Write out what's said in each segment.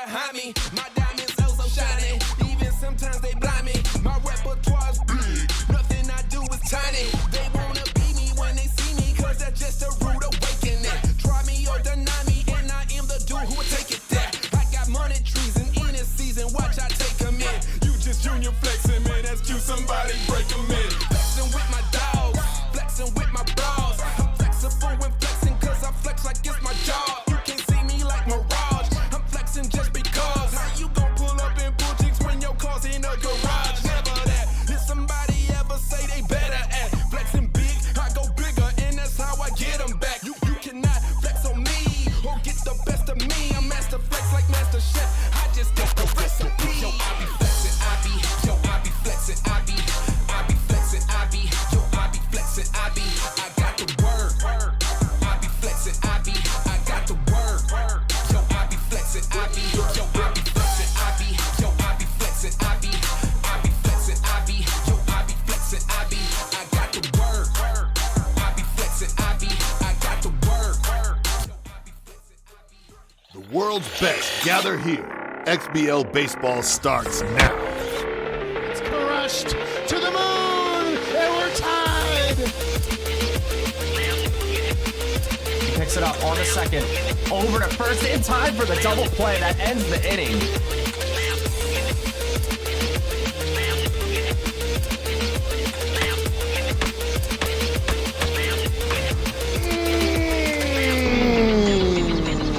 behind me. My diamonds so shiny. Even sometimes they blind me. My repertoire's big. Nothing I do is tiny. They wanna be me when they see me, cause that's just a rude awakening. Try me or deny me, and I am the dude who will take it there. I got money trees and in this season, watch I take them in. You just junior flexing, man, that's cute, somebody break them in. Flexing with my dogs, flexing with my bras. I'm flexible when flexing, cause I flex like it's my job. You can't see me like Mirage, I'm flexing just because. How you gon' pull up in boutiques when your car's in a garage? Never that. Did somebody ever say they better at flexing big? I go bigger, and that's how I get them back. You cannot flex on me or get the best of me. I'm master flex like Master Chef. I just got the recipe. Yo, I be flexing, I be. Yo, I be flexing, I be. I be flexing, I be. Yo, I be flexing, I be. I got the word. I be flexing, I be. I got the word. Yo, I be flexing, I be. Yo, I be flexing, I be. Yo, I be flexing, I be. I be flexing, I be. Yo, I be flexing, I be. I got the word. I be flexing, I be. I got the word. The world's best gather here. XBL baseball starts now. It's crushed to the moon, and we're tied. He picks it up on the second. Over to first in time for the double play that ends the inning.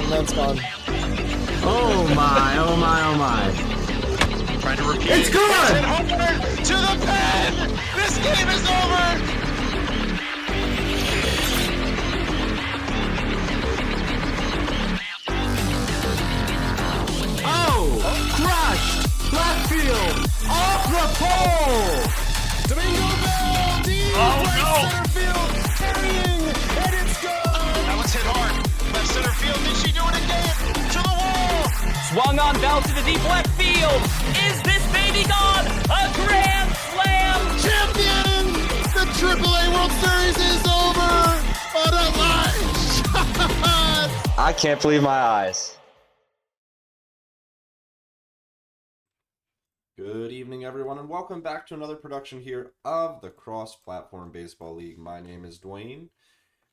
That's gone. Oh my, oh my, oh my. Trying to repeat. It's good! And Homer to the pen! This game is over! Oh! Crushed! Left field! Off the pole! Domingo Bell, deep right center field, carrying, and it's gone. That was hit hard. Left center field. Did she do it again? To the wall! Swung on Bell to the deep left field. Is this baby gone? A grand slam! Champion! The AAA World Series is over. What a line shot! I can't believe my eyes. Good evening, everyone, and welcome back to another production here of the Cross-Platform Baseball League. My name is Dwayne.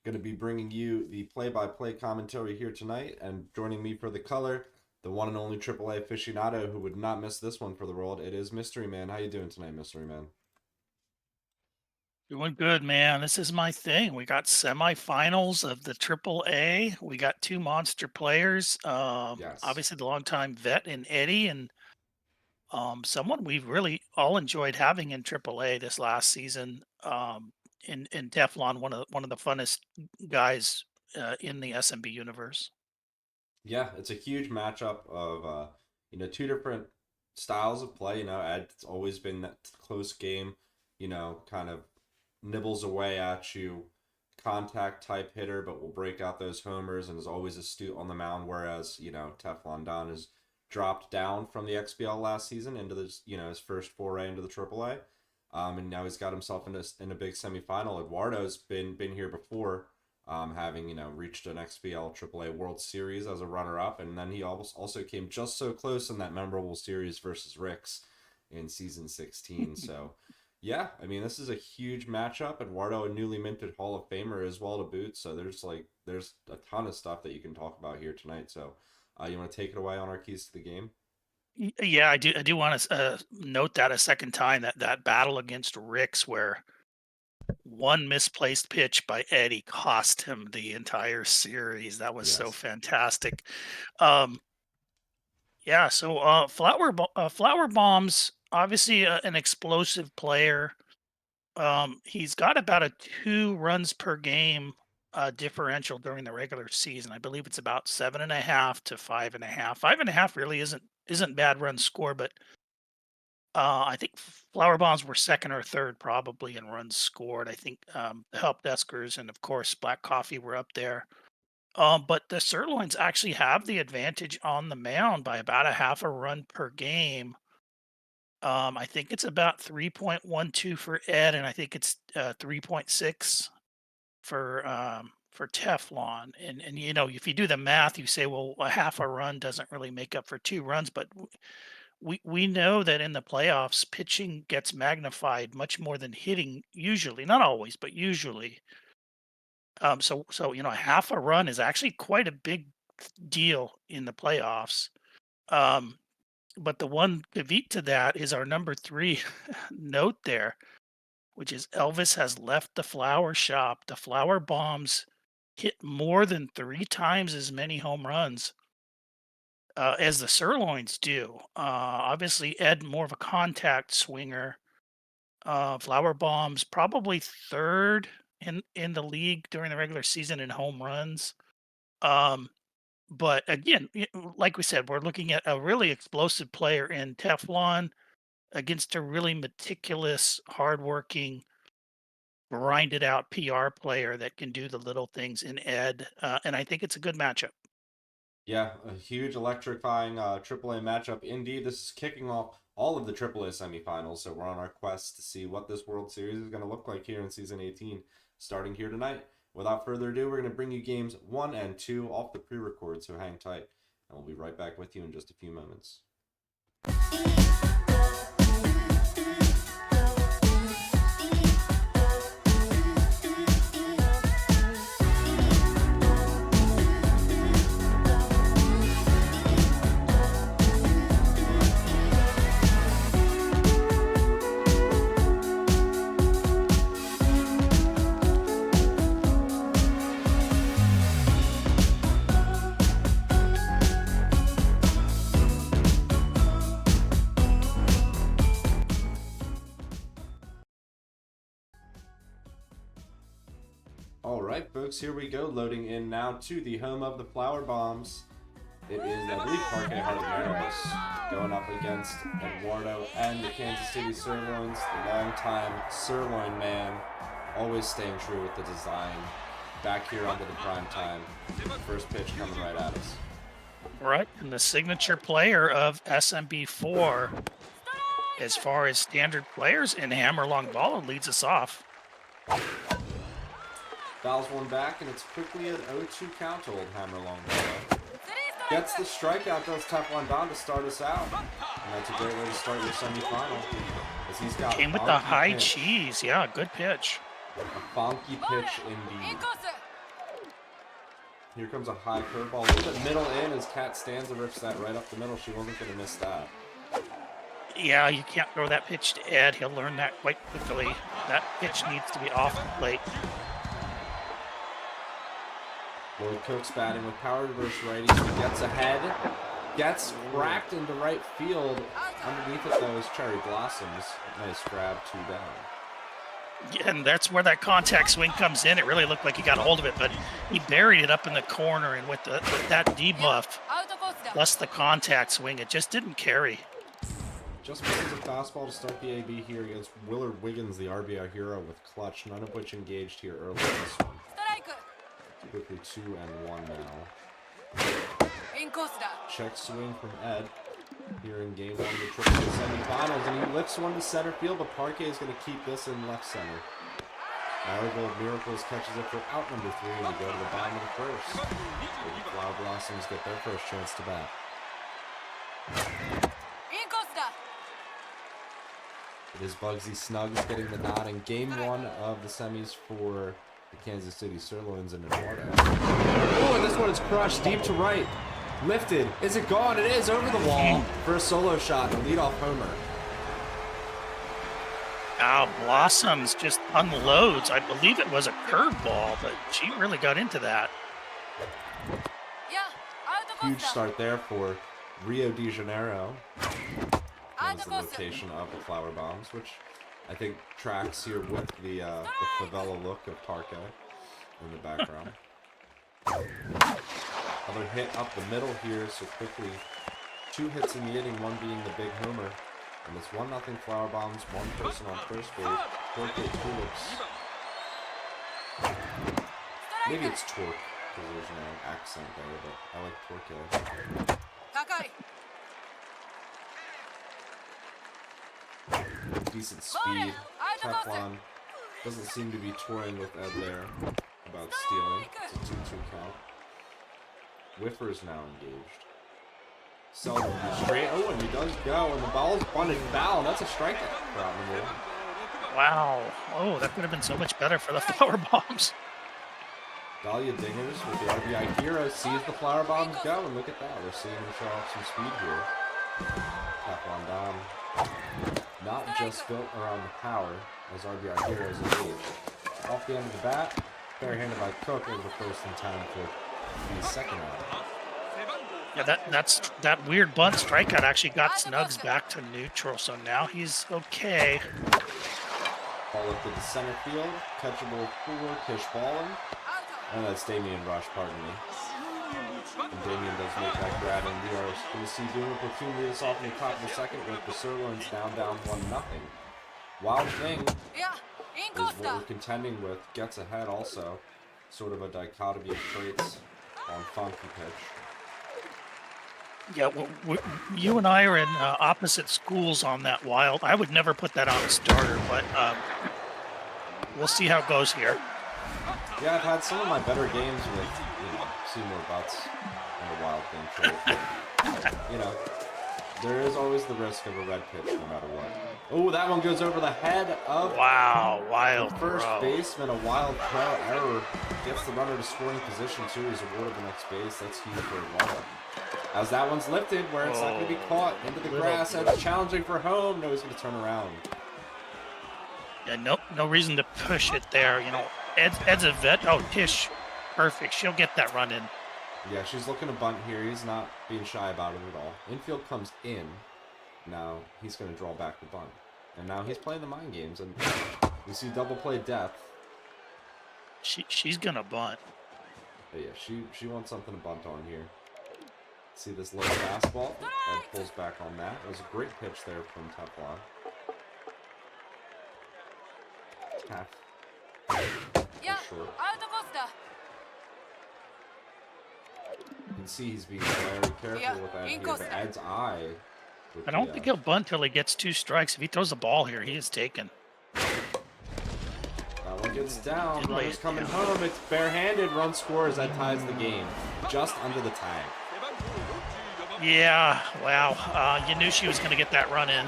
Going to be bringing you the play-by-play commentary here tonight, and joining me for the color, the one and only AAA aficionado who would not miss this one for the world. It is Mystery Man. How you doing tonight, Mystery Man? Doing good, man. This is my thing. We got semifinals of the AAA. We got two monster players. Yes. Obviously the longtime vet in Eddie, and someone we've really all enjoyed having in AAA this last season. In Teflon, one of the funnest guys in the SMB universe. Yeah, it's a huge matchup of two different styles of play. It's always been that close game, kind of nibbles away at you, contact type hitter, but will break out those homers and is always astute on the mound. Whereas TeflonDon has dropped down from the XBL last season into this his first foray into the AAA, and now he's got himself in a big semifinal. Eduardo's been here before. Having reached an XBL AAA World Series as a runner-up, and then he also came just so close in that memorable series versus Ricks in season 16. So, yeah, I mean, this is a huge matchup. Eduardo, a newly minted Hall of Famer as well to boot. So there's a ton of stuff that you can talk about here tonight. So, you want to take it away on our keys to the game? Yeah, I do want to note that a second time, that battle against Ricks where one misplaced pitch by Eddie cost him the entire series. That was so fantastic. Yeah, so Flower Bomb's obviously an explosive player. He's got about a 2 runs per game differential during the regular season. I believe it's about 7.5 to 5.5. 5.5 really isn't bad run score, but I think Flower Bombs were second or third probably in runs scored. I think the Help Deskers and, of course, Black Coffee were up there. But the Sirloins actually have the advantage on the mound by about a half a run per game. I think it's about 3.12 for Ed, and I think it's 3.6 for for Teflon. And you know, if you do the math, you say, well, a half a run doesn't really make up for 2 runs, but we know that in the playoffs, pitching gets magnified much more than hitting usually, not always, but usually. So you know, half a run is actually quite a big deal in the playoffs. Um, but the one caveat to that is our number 3 note there, which is Elvis has left the flower shop. The flower bombs hit more than 3 times as many home runs as the sirloins do. Obviously, Ed more of a contact swinger. Flower bombs probably third in the league during the regular season in home runs. Um, but again, like we said, we're looking at a really explosive player in Teflon against a really meticulous, hardworking, grinded out PR player that can do the little things in Ed. And I think it's a good matchup. Yeah, a huge electrifying AAA matchup. Indeed, this is kicking off all of the AAA semifinals, so we're on our quest to see what this World Series is going to look like here in Season 18, starting here tonight. Without further ado, we're going to bring you games 1 and 2 off the pre-record, so hang tight, and we'll be right back with you in just a few moments. Alright folks, here we go, loading in now to the home of the Flower Bombs. It is, I believe, Parque Hardineros going up against Eduardo and the Kansas City Sirloins, the long-time Sirloin man, always staying true with the design. Back here under the prime time, first pitch coming right at us. Right, and the signature player of SMB4 as far as standard players in hammer long ball leads us off. Fouls one back, and it's quickly an 0-2 count to old hammer long ball. Gets the strikeout, does TeflonDon to start us out. And that's a great way to start your semifinal. As he's got Came with the high cheese. Yeah, good pitch. A funky pitch indeed. Here comes a high curveball. A little bit middle in as Kat Stanza rips that right up the middle. She wasn't going to miss that. Yeah, you can't throw that pitch to Ed. He'll learn that quite quickly. That pitch needs to be off the plate. Lloyd Cook's batting with power reverse righty. He gets ahead. Gets racked into right field. Underneath it, though, is Cherry Blossoms. Nice grab, 2 down. Yeah, and that's where that contact swing comes in. It really looked like he got a hold of it, but he buried it up in the corner, and with that debuff, plus the contact swing, it just didn't carry. Just misses a fastball to start the AB here against Willard Wiggins, the RBI hero, with clutch, none of which engaged here early in this one. Quickly 2-1 now. Check swing from Ed here in game 1 of the AAA semifinals, and he lifts one to center field, but Parque is going to keep this in left center. Marigold Miracles catches it for out number 3, and we go to the bottom of the first. The Flower Blossoms get their first chance to bat. It is Bugsy Snuggs getting the nod in game 1 of the semis for the Kansas City Sirloins and Eduardo. Oh, and this one is crushed deep to right. Lifted. Is it gone? It is over the wall for a solo shot, a leadoff homer. Blossoms just unloads. I believe it was a curveball, but she really got into that. Huge start there for Rio de Janeiro. That was the location of the Flower Bombs, which I think tracks here with the favela look of Parque in the background. Another hit up the middle here, so quickly 2 hits in the inning, one being the big homer. And it's 1-0 Flower Bombs, 1 person on first base. Torque Tulips. Maybe it's Torque, because there's no accent there, but I like Torque. Decent speed. Teflon doesn't seem to be toying with Ed there. about stealing. It's a 2-2 count. Whiffer is now engaged. Seldom straight. Oh, and he does go, and the ball is bunted foul. That's a strikeout for out number 1. Wow. Oh, that could have been so much better for the flower bombs. Dahlia Dingers with the RBI hero sees the flower bombs go, and look at that. We're seeing him show off some speed here. TeflonDon. Not just built around the power, as RBI heroes engaged. Off the end of the bat, fair-handed by Cook over the first in time for the second out. Yeah, that weird bunt strikeout actually got Snugs back to neutral, so now he's okay. Ball lifted to center field, catchable for Kish balling. And that's Damian Rush, pardon me. And Damian does make that grab, and we are going to see Boomer platoon lead us off in the top of the second with the Sirloins down 1-0. Wild Thing is what we're contending with, gets ahead also. Sort of a dichotomy of traits on Funky Pitch. Yeah, well, you and I are in opposite schools on that Wild. I would never put that on a starter, but we'll see how it goes here. Yeah, I've had some of my better games with, Seymour Butts and the Wild Thing trait. There is always the risk of a red pitch no matter what. Oh, that one goes over the head of Wild first throw. baseman. A wild throw error gets the runner to scoring position too. He's awarded the next base. That's huge for a runner. As that one's lifted, where it's not going to be caught into the grass. That's challenging for home. No, he's going to turn around. Yeah, no reason to push it there. Ed's a vet. Oh, Tish, perfect. She'll get that run in. Yeah, she's looking to bunt here. He's not being shy about it at all. Infield comes in. Now he's going to draw back the bunt. And now he's playing the mind games. And we see double play death. She's going to bunt. But yeah, she wants something to bunt on here. See this low fastball? Ed pulls back on that. It was a great pitch there from Teflon. Half. Short. You can see he's being very careful with that here, but Ed's eye. I don't think he'll bunt till he gets 2 strikes. If he throws the ball here, he is taken. That one gets down. Runner's coming home. It's barehanded. Run scores. That ties the game. Just under the tag. Yeah, wow. You knew she was going to get that run in.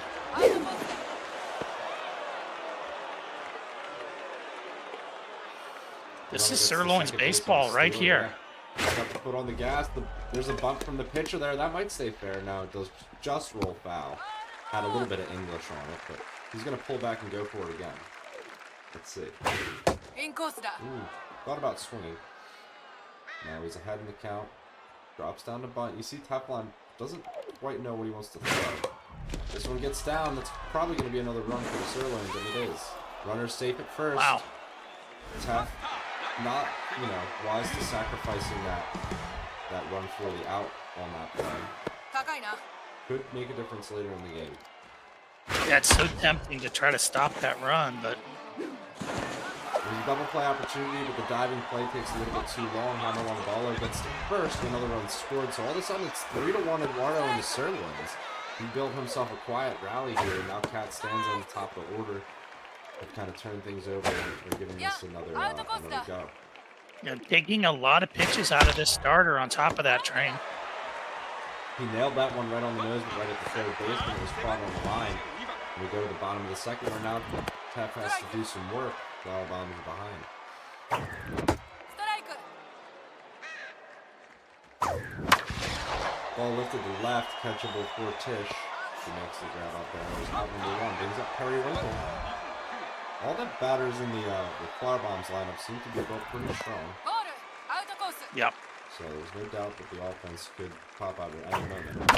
This is Sirloin's baseball right here. Got the foot on the gas. There's a bunt from the pitcher there. That might stay fair. Now it does just roll foul. Had a little bit of English on it, but he's going to pull back and go for it again. Let's see. Ooh, thought about swinging. Now he's ahead in the count. Drops down to bunt. You see Teflon doesn't quite know what he wants to throw. This one gets down. That's probably going to be another run for the Sirloins, and it is. Runner's safe at first. Wow. Tef, not, wise to sacrificing that run for the out on that play. Could make a difference later in the game. Yeah, it's so tempting to try to stop that run, but There's a double play opportunity, but the diving play takes a little bit too long. Hammer Longballo gets to first, another run scored. So all of a sudden it's 3-1 Eduardo and the Sirloins. He built himself a quiet rally here, and now Cat stands on the top of the order. They've kind of turned things over and giving this another go. Taking a lot of pitches out of this starter on top of that train. He nailed that one right on the nose, but right at the third baseman. It was caught on the line. And we go to the bottom of the second, where now Tef has to do some work. Flower Bomb is behind. Ball lifted to left, catchable for Tish. She makes the grab out there. It was out number 1. Brings up Periwinkle. All the batters in the Flower Bombs lineup seem to be built pretty strong. Yep. So there's no doubt that the offense could pop out at any moment.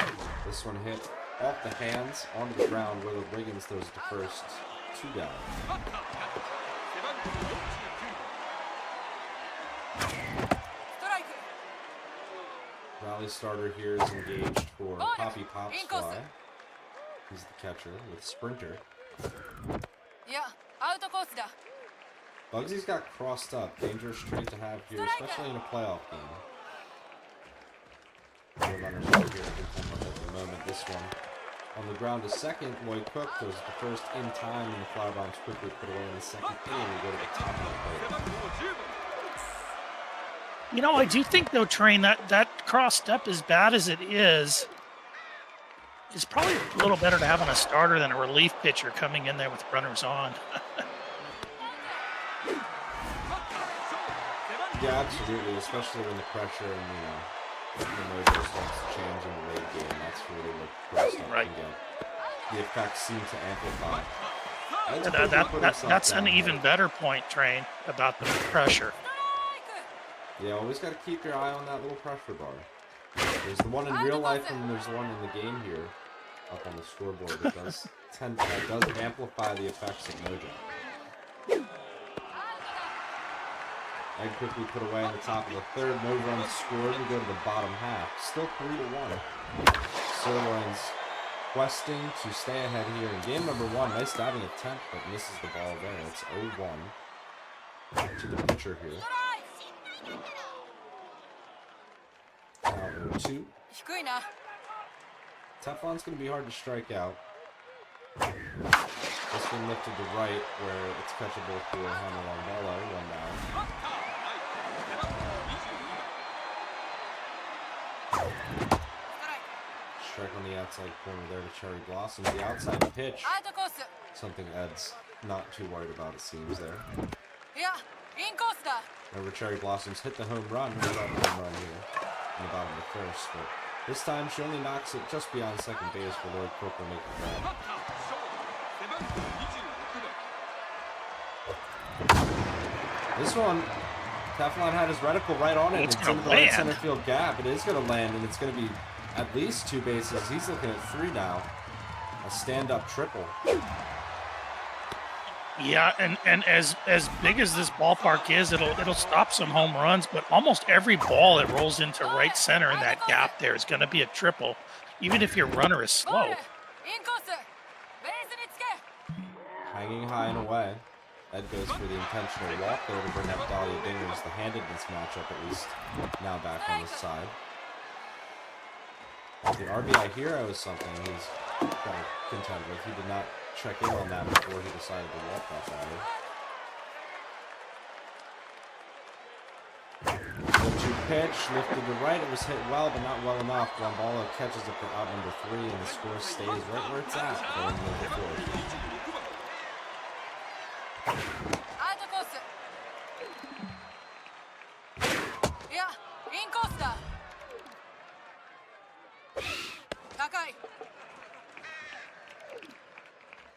This one hit off the hands onto the ground where the Wiggins throws it to first. 2 down. Rally starter here is engaged for Poppy Pop's fly. He's the catcher with Sprinter. Bugsy's got crossed up. Dangerous trait to have here, especially in a playoff game. The runners are here to contend with at the moment. This one on the ground to second. Lloyd Cook throws the first in time, and the Flower Bombs quickly put away in the second inning. We go to the top of the plate. You know, I do think though, Train, that cross step, as bad as it is probably a little better to have on a starter than a relief pitcher coming in there with runners on. Yeah, absolutely, especially when the pressure and, the mojo starts to change in the late game. That's really what pro stuff Right. can get. The effects seem to amplify. That's an even better point, Train, about the pressure. Yeah, always got to keep your eye on that little pressure bar. There's the one in real life and there's the one in the game here, up on the scoreboard. It does amplify the effects of mojo. Egg quickly put away in the top of the third. No runs scored. We go to the bottom half. Still 3-1. Sirloin's questing to stay ahead here in game number 1. Nice diving attempt, but misses the ball there. It's 0-1 to the pitcher here. Now 0-2. Teflon's going to be hard to strike out. This one lifted to right where it's catchable for Hanalambala. 1 down. Strike on the outside corner there to Cherry Blossom. The outside pitch. Something Ed's not too worried about, it seems there. Over Cherry Blossoms hit the home run. Home run here in the bottom of the first. But this time she only knocks it just beyond second base for Lloyd Cook will make the grab. This one, Teflon had his reticle right on it. It's It's gonna in the right land. center field gap. It is going to land, and it's going to be at least 2 bases. He's looking at 3 now. A stand-up triple. Yeah, and as big as this ballpark is, it'll stop some home runs, but almost every ball that rolls into right center in that gap there is going to be a triple, even if your runner is slow. Hanging high and away. Ed goes for the intentional walk there to bring up Dahlia Dingers. The handedness matchup, at least, now back on his side. The RBI hero is something he's got to contend with. He did not check in on that before he decided to walk that batter. The 2 pitch, lifted to right. It was hit well, but not well enough. Lambala catches it for out number 3, and the score stays right where it's at, going into the 4th.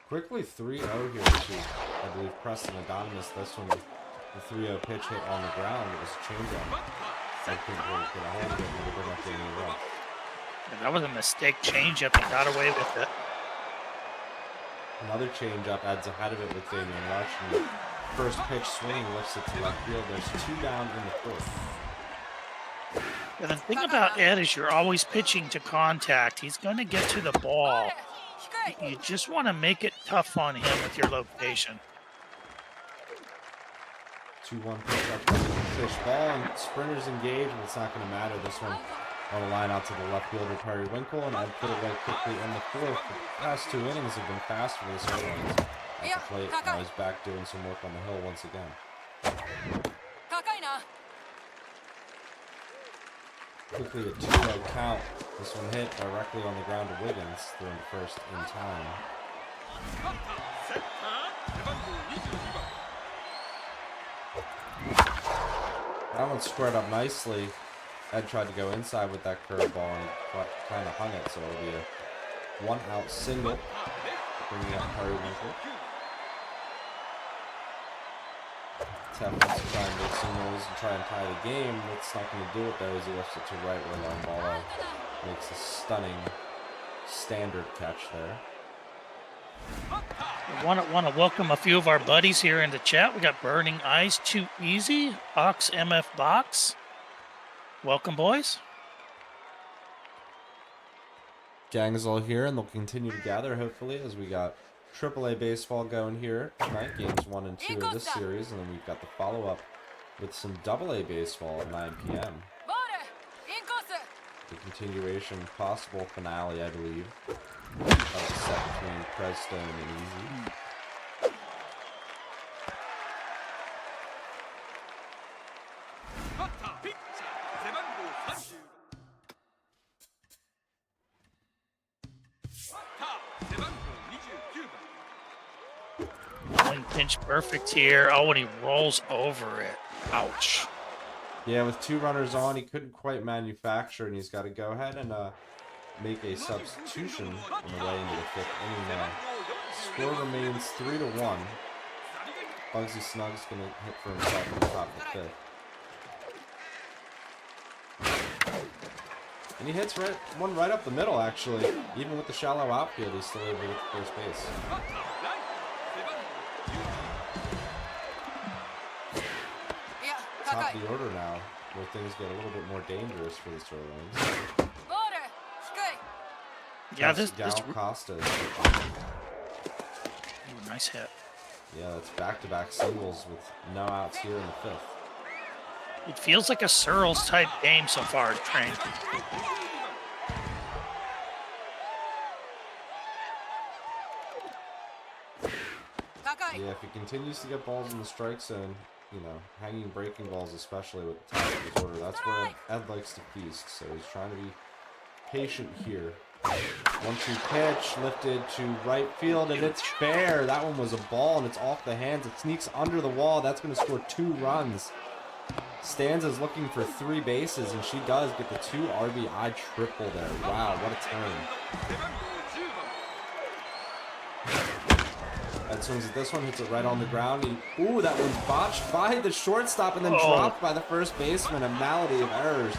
Quickly 3-0 here to, I believe, Preston Adonis. This one, the 3-0 pitch hit on the ground. It was a changeup. I couldn't really get a hold of it and bring up the rush. That was a mistake changeup. He got away with it. Another changeup adds ahead of it with Damian Rush. And the first pitch swinging lifts it to left field. There's 2 down in the 4th. And the thing about Ed is you're always pitching to contact. He's going to get to the ball. You just want to make it tough on him with your location. 2-1 pitch up to the fish ball, and sprinters engage, but it's not going to matter. This one on a line out to the left fielder, Perry Winkle, and I'd put it away quickly in the 4th. The past 2 innings have been fast for the Sirloins at the plate. Now he's back doing some work on the hill once again. Quickly a 2-0 count. This one hit directly on the ground to Wiggins, throwing to first in time. That one squared up nicely. Ed tried to go inside with that curveball and kind of hung it, so it'll be a 1-out single, bringing up Perry Winkle. Teflon's trying to make some noise and try and tie the game. What's not going to do it though is he lifts it to right where Lambala makes a stunning standard catch there. I want to welcome a few of our buddies here in the chat. We got Burning Eyes, Too Easy, Ox MF Box. Welcome, boys. Gang is all here, and they'll continue to gather, hopefully, as we got AAA baseball going here tonight, games 1 and 2 of this series, and then we've got the follow-up with some AA baseball at 9 p.m. The continuation, possible finale, I believe, of the set between Presstone and Easy. pinch perfect here. Oh, and he rolls over it. Ouch. Yeah, with 2 runners on, he couldn't quite manufacture, and he's got to go ahead and make a substitution on the way into the 5th inning now. Score remains 3-1. Bugsy Snug's going to hit for himself in the top of the 5th. And he hits one right up the middle, actually. Even with the shallow outfield, he's still able to get to first base. Top of the order now, where things get a little bit more dangerous for the Sterlings. Yeah, this Costa. Ooh, nice hit. Yeah, that's back-to-back singles with no outs here in the 5th. It feels like a Searles type game so far, Train. Yeah, if he continues to get balls in the strike zone, you know, hanging breaking balls, especially with the top of his order, that's where Ed likes to feast. So he's trying to be patient here. 1-2 pitch, lifted to right field, and it's fair. That one was a ball, and it's off the hands. It sneaks under the wall. That's going to score 2 runs. Stanza's looking for 3 bases, and she does get the 2 RBI triple there. Wow, what a turn. Ed swings at this one, hits it right on the ground. Ooh, that one's botched by the shortstop and then dropped by the first baseman. A malady of errors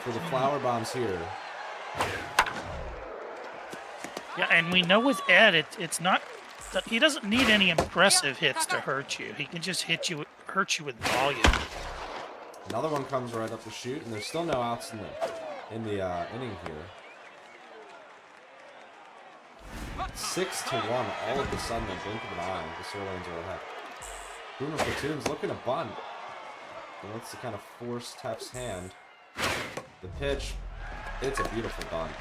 for the Flower Bombs here. Yeah, and we know with Ed, it's not. He doesn't need any impressive hits to hurt you. He can just hurt you with volume. Another one comes right up the chute, and there's still no outs in the inning here. 6-1. All of a sudden, a blink of an eye, the Sterlings are ahead. Boomer Platoon's looking to bunt. He wants to kind of force Tef's hand. The pitch, it's a beautiful bunt.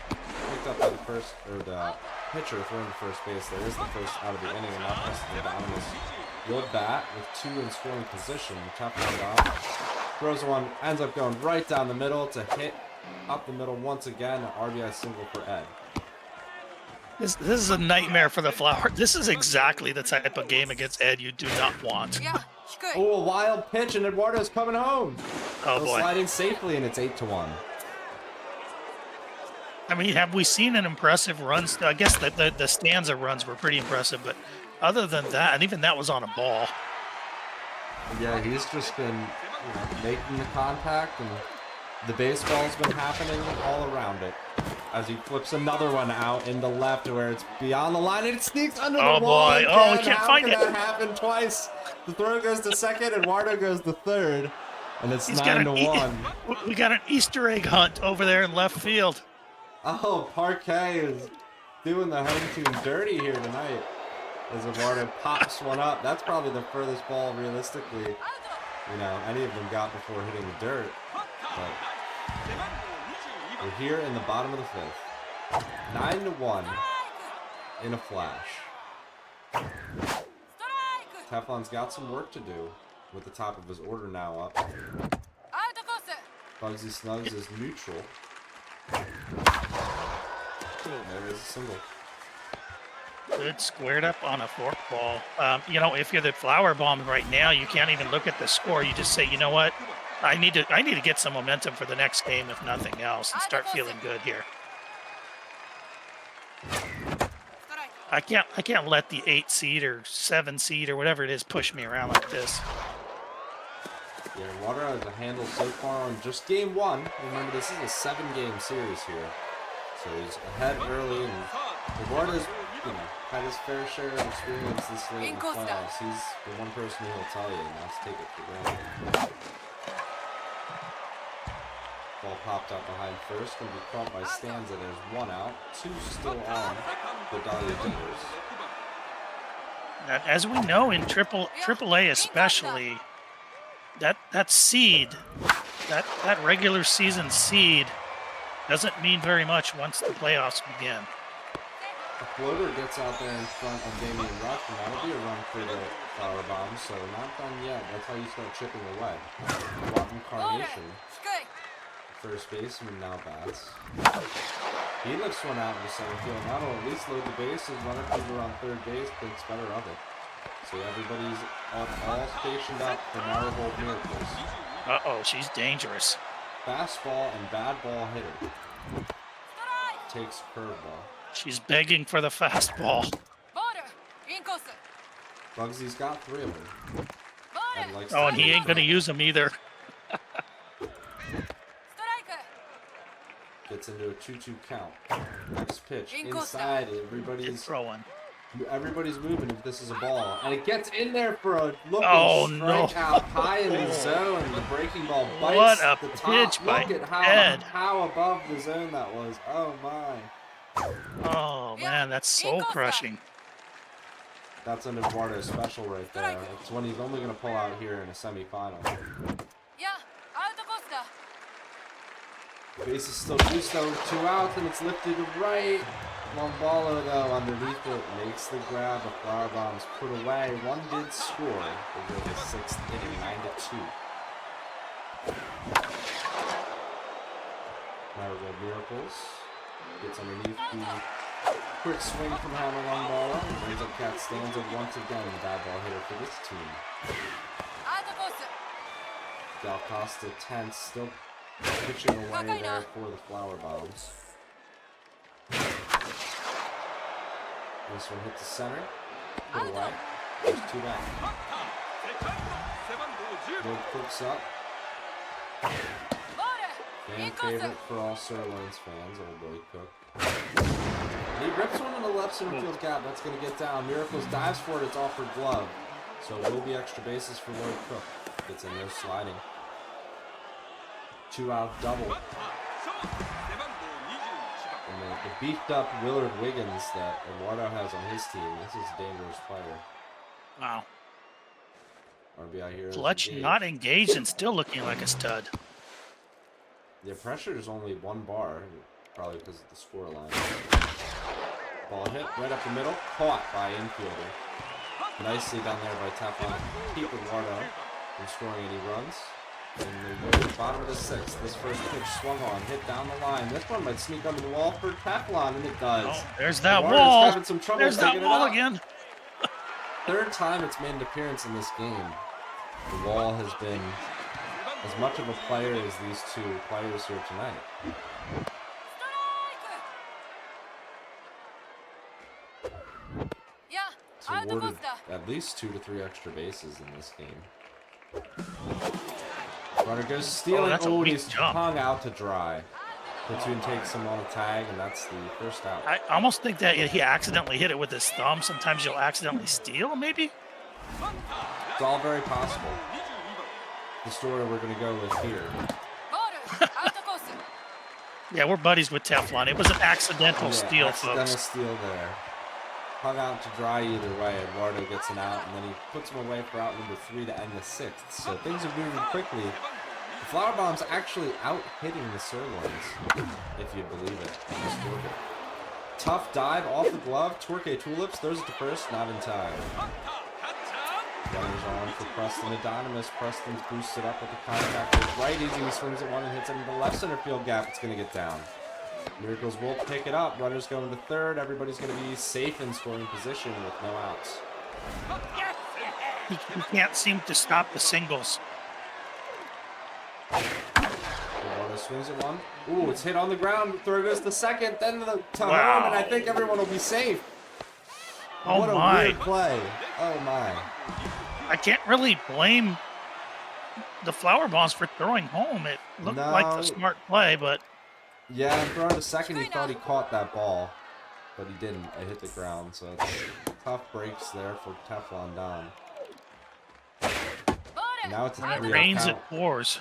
Picked up by the pitcher throwing to first base. There is the first out of the inning, and now Preston Dominus will bat with 2 in scoring position. TeflonDon throws one, ends up going right down the middle to hit up the middle once again. An RBI single for Ed. This is a nightmare for the Flower. This is exactly the type of game against Ed you do not want. Oh, a wild pitch, and Eduardo's coming home. Oh, boy. Sliding safely, and it's 8-1. I mean, have we seen an impressive run? I guess the stanza runs were pretty impressive, but other than that, and even that was on a ball. Yeah, he's just been making the contact, and the baseball's been happening all around it. As he flips another one out into left where it's beyond the line, and it sneaks under the wall. Boy. Oh, we can't find it. How can that happen twice? The throw goes to second, Eduardo goes to third, and it's 9-1. We got an Easter egg hunt over there in left field. Oh, Parquet is doing the home team dirty here tonight. As Eduardo pops one up. That's probably the furthest ball, realistically, any of them got before hitting the dirt. But we're here in the bottom of the 5th. 9-1 in a flash. Teflon's got some work to do with the top of his order now up. Bugsy Snugs is neutral. There is a single. Good squared up on a fork ball. If you're the Flower Bomb right now, you can't even look at the score. You just say, you know what? I need to get some momentum for the next game, if nothing else, and start feeling good here. I can't let the 8 seed or 7 seed or whatever it is push me around like this. Yeah, Water has a handle so far on just game 1. Remember, this is a 7-game series here. So he's ahead early, and Eduardo's had his fair share of experience this late in the playoffs. He's the one person who will tell you, and let's take it for granted. Ball popped up behind first, going to be caught by Stanza. There's 1 out, 2 still on the Dahlia Diggers. As we know in AAA especially, that seed, that regular season seed, doesn't mean very much once the playoffs begin. A floater gets out there in front of Damian Rush, and that'll be a run for the Flower Bomb, so not done yet. That's how you start chipping away. Rotten Carnation, first baseman, now bats. He lifts one out in the center field. Now will at least load the bases. Runner comes around third base, thinks better of it. So everybody's all stationed up for Marigold Miracles. Uh-oh, she's dangerous. Fastball and bad ball hitter. Takes curveball. She's begging for the fastball. Bugsy's got 3 of them. Oh, and he ain't going to use them either. Gets into a 2-2 count. Next pitch inside. Everybody's moving if this is a ball, and it gets in there for a looking strikeout high in the zone. The breaking ball bites what a the pitch top. by Look at Ed. how above the zone that was. Oh my! Oh man, that's soul crushing. That's an Eduardo special right there. It's one he's only going to pull out here in a semifinal. Base is still juiced though, 2 outs, and it's lifted to right. Longballo, though, underneath it, makes the grab. The Flower Bombs put away. One did score. They go to the 6th inning, 9-2. Marigold Miracles gets underneath the quick swing from Hammer Longballo. Brings up Cat Stanza once again, the bad ball hitter for this team. Gal Costa tense, still pitching away there for the Flower Bombs. This one hit the center. Put away. There's 2 back. Wood cooks up. Fan favorite for all Sirloins fans, old boy Cook. And he rips one in the left center field gap. That's going to get down. Miracles dives for it. It's off her glove. So it will be extra bases for Lloyd Cook. Gets in there sliding. 2-out double. And the beefed up Willard Wiggins that Eduardo has on his team. This is a dangerous player. Wow. RBI here. Fletch not engaged and still looking like a stud. The pressure is only 1 bar, probably because of the score line. Ball hit right up the middle, caught by infielder. Nicely done there by Teflon. Keep Eduardo from scoring any runs. And they go to the bottom of the 6th. This first pitch swung on, hit down the line. This one might sneak under the wall for Teflon, and it does. Oh, there's that Eduardo's wall. having some trouble There's that picking wall it up. again. 3rd time it's made an appearance in this game. The wall has been as much of a player as these 2 players here tonight. It's awarded at least 2 to 3 extra bases in this game. Runner goes stealing. that's a Oh, weak he's jump. hung out to dry. Platoon takes him on a tag, and that's the first out. I almost think that he accidentally hit it with his thumb. Sometimes you'll accidentally steal, maybe? It's all very possible. The story we're going to go with here. Yeah, we're buddies with Teflon. It was an accidental steal, accidental folks. steal there. Hung out to dry either way. Eduardo gets an out, and then he puts him away for out number 3 to end the 6th. So things are moving quickly. The Flower Bomb's actually out-hitting the Sirloins, if you believe it. Tough dive off the glove. Torque Tulips throws it to first, not in time. Runners on for Preston Adonis. Preston's boosted up with the contact with right easy. He swings at one and hits it in the left center field gap. It's going to get down. Miracles will pick it up. Runners going to 3rd. Everybody's going to be safe in scoring position with no outs. He can't seem to stop the singles. Eduardo swings at one. Ooh, it's hit on the ground. Throw goes to 2nd, then to home, and I think everyone will be safe. Oh what a my. weird play. Oh my. I can't really blame the Flower Bombs for throwing home. It looked like the smart play, but... Yeah, throwing to 2nd, he thought he caught that ball, but he didn't. It hit the ground, so it's tough breaks there for Teflon Don. Now it's a 3-0 it rains, count. it pours.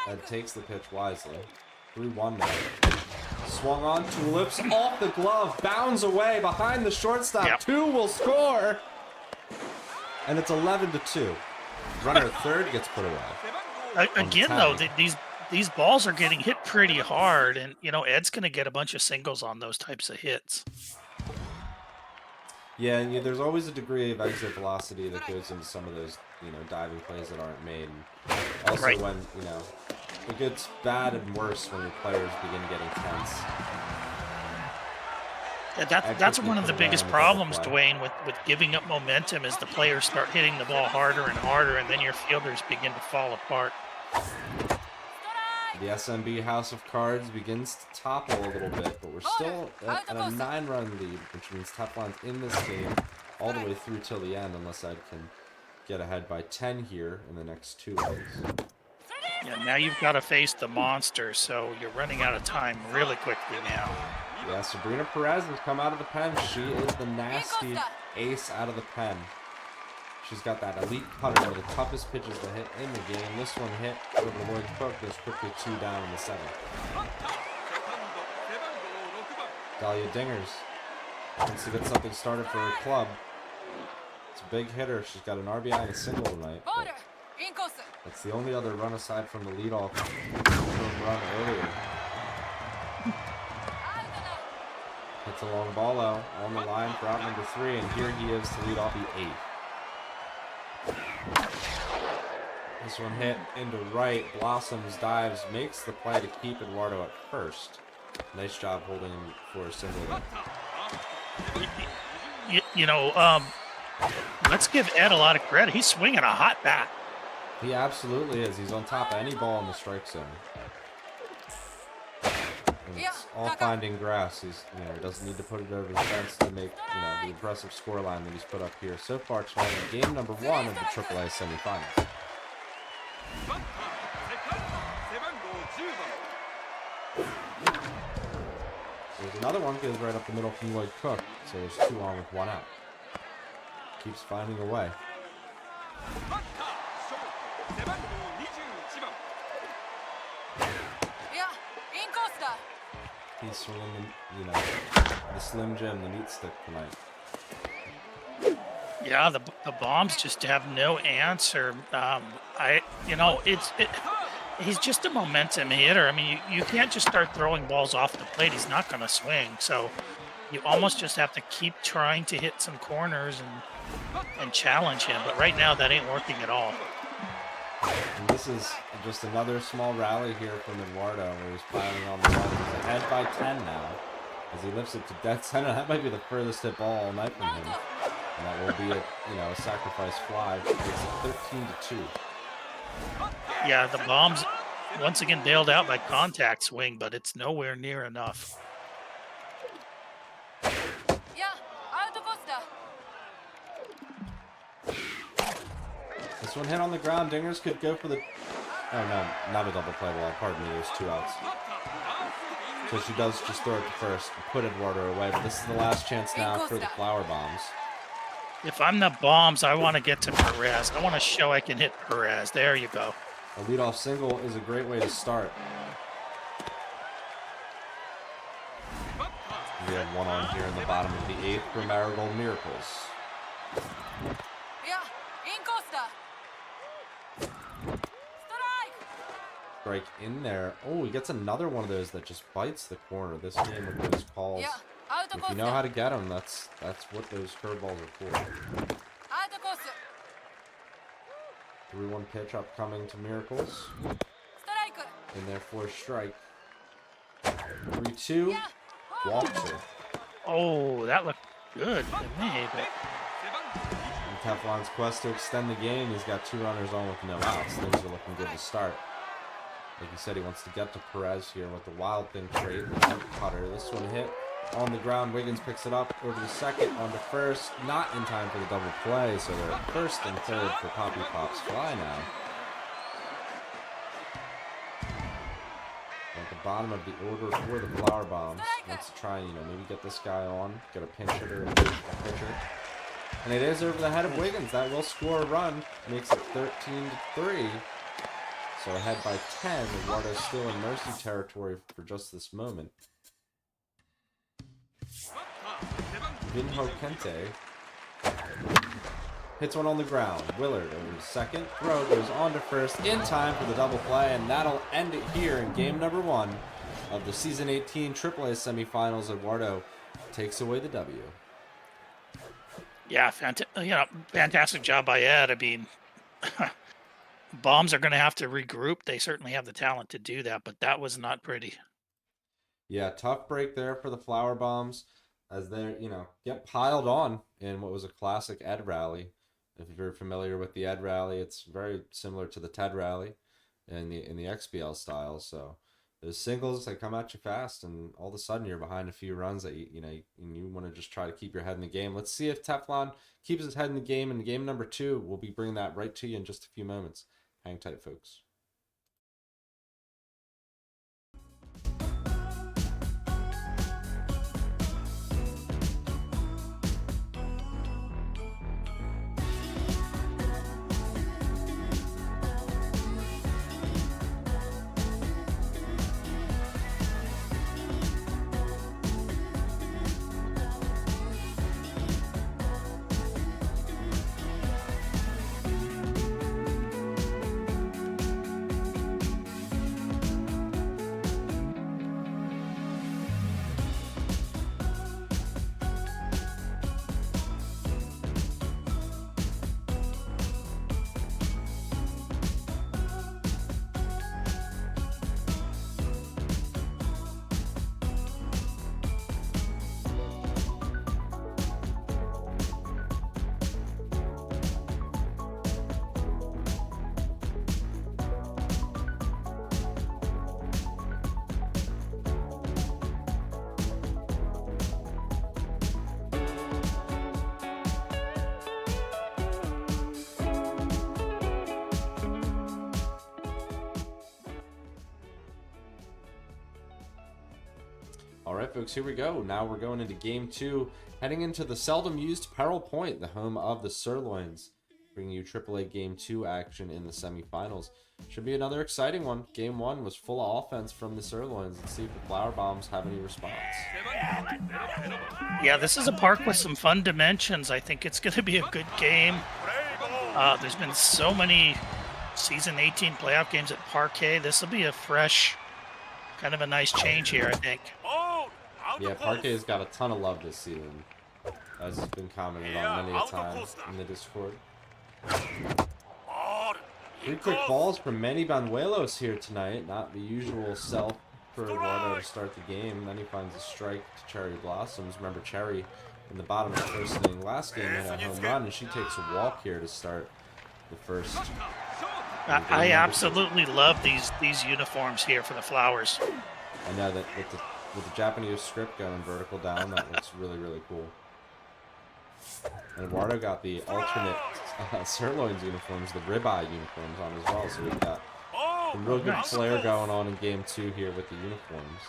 Ed takes the pitch wisely. 3-1 now. Swung on, Tulips off the glove, bounds away behind the shortstop. Yep. 2 will score, and it's 11-2. Runner at 3rd gets put away. Again, though, these balls are getting hit pretty hard, and Ed's going to get a bunch of singles on those types of hits. Yeah, and there's always a degree of exit velocity that goes into some of those, diving plays that aren't made. And also, Right. when it gets bad and worse when your players begin getting tense. That's one of the quickly biggest put it down problems, in the play. Dwayne, with giving up momentum is the players start hitting the ball harder and harder, and then your fielders begin to fall apart. The SMB House of Cards begins to topple a little bit, but we're still at a 9-run lead, which means Teflon's in this game all the way through till the end, unless I can get ahead by 10 here in the next 2 legs. Yeah, now you've got to face the monster, so you're running out of time really quickly now. Yeah, Sabrina Perez has come out of the pen. She is the nasty ace out of the pen. She's got that elite cutter, one of the toughest pitches to hit in the game. This one hit over to Lloyd Cook. There's quickly 2 down in the 7th. Dahlia Dingers wants to get something started for her club. It's a big hitter. She's got an RBI and a single tonight. That's the only other run aside from the leadoff run earlier. Hits a long ball out on the line for out number 3, and here he is to lead off the 8th. This one hit into right. Blossoms dives, makes the play to keep Eduardo at first. Nice job holding him for a single there. Let's give Ed a lot of credit. He's swinging a hot bat. He absolutely is. He's on top of any ball in the strike zone. And it's all finding grass. He's, he doesn't need to put it over the fence to make, the impressive scoreline that he's put up here. So far tonight in game number 1 of the AAA semifinals. There's another one, goes right up the middle from Lloyd Cook. So there's 2 on with 1 out. Keeps finding a way. He's swinging, the Slim Jim, the meat stick tonight. Yeah, the bombs just have no answer. He's just a momentum hitter. I mean, you can't just start throwing balls off the plate. He's not going to swing. So you almost just have to keep trying to hit some corners and challenge him. But right now, that ain't working at all. And this is just another small rally here from Eduardo, where he's piling on the run. He's ahead by 10 now, as he lifts it to dead center. That might be the furthest hit ball all night from him, and that will be a sacrifice fly. It's 13-2. Yeah, the bombs once again bailed out by contact swing, but it's nowhere near enough. This one hit on the ground. Dingers could go for the... Oh, no, not a double play ball. Pardon me, there's 2 outs. So she does just throw it to first and put Eduardo away, but this is the last chance now for the flower bombs. If I'm the bombs, I want to get to Perez. I want to show I can hit Perez. There you go. A leadoff single is a great way to start. We have 1 on here in the bottom of the 8th for Marigold Miracles. Strike in there. Oh, he gets another one of those that just bites the corner. This game with those calls, if you know how to get them, that's what those curveballs are for. 3-1 pitch upcoming to Miracles. In there for a strike. 3-2. Walks her. Oh, that looked good to me. But... In Teflon's quest to extend the game, he's got 2 runners on with no outs. Things are looking good to start. Like you said, he wants to get to Perez here with the Wild Thing trait. Cutter. This one hit on the ground. Wiggins picks it up over the second, on to first. Not in time for the double play, so they're at first and third for Poppy Pop's fly now. At the bottom of the order for the flower bombs. Wants to try and, maybe get this guy on. Get a pinch hitter and a pitcher. And it is over the head of Wiggins. That will score a run. Makes it 13-3. So ahead by 10, Eduardo's still in mercy territory for just this moment. Vinho Kente hits one on the ground. Willard over to second. Throw goes on to first in time for the double play, and that'll end it here in game number 1 of the Season 18 AAA semifinals. Eduardo takes away the W. Yeah, fantastic job by Ed. I mean... Bombs are going to have to regroup. They certainly have the talent to do that, but that was not pretty. Yeah, tough break there for the flower bombs. as they're, get piled on in what was a classic Ed rally. If you're familiar with the Ed rally, it's very similar to the Ted rally in the XBL style. So those singles, they come at you fast, and all of a sudden you're behind a few runs that you want to just try to keep your head in the game. Let's see if Teflon keeps his head in the game in game number 2. We'll be bringing that right to you in just a few moments. Hang tight, folks. All right, folks, here we go. Now we're going into game 2, heading into the seldom used Peril Point, the home of the Sirloins, bringing you AAA Game 2 action in the semifinals. Should be another exciting one. Game 1 was full of offense from the Sirloins. Let's see if the Flower Bombs have any response. Yeah, this is a park with some fun dimensions. I think it's going to be a good game. There's been so many Season 18 playoff games at Parquet. This will be a fresh, kind of a nice change here, I think. Yeah, Parquet's got a ton of love this season, as has been commented on many a time in the Discord. 3 quick balls from Manny Banuelos here tonight. Not the usual self for Eduardo to start the game. Then he finds a strike to Cherry Blossoms. Remember, Cherry in the bottom of the first inning last game hit a home run, and she takes a walk here to start the first. I absolutely love these uniforms here for the Flowers. I know that with the Japanese script going vertical down, that looks really, really cool. And Eduardo got the alternate Sirloins uniforms, the ribeye uniforms on as well, so we've got some real good flair going on in game 2 here with the uniforms.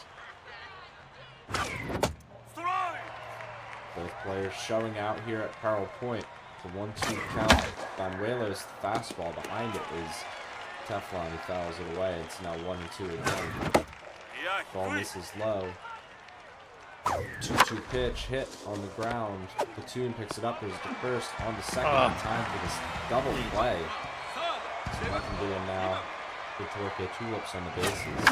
Both players showing out here at Peril Point. The 1-2 count. Banuelos, the fastball behind it is Teflon, who fouls it away. It's now 1-2 again. Ball misses low. 2-2 pitch hit on the ground. Platoon picks it up. There's the first on the second in time for this double play. So nothing doing now. Good to work at tulips on the bases.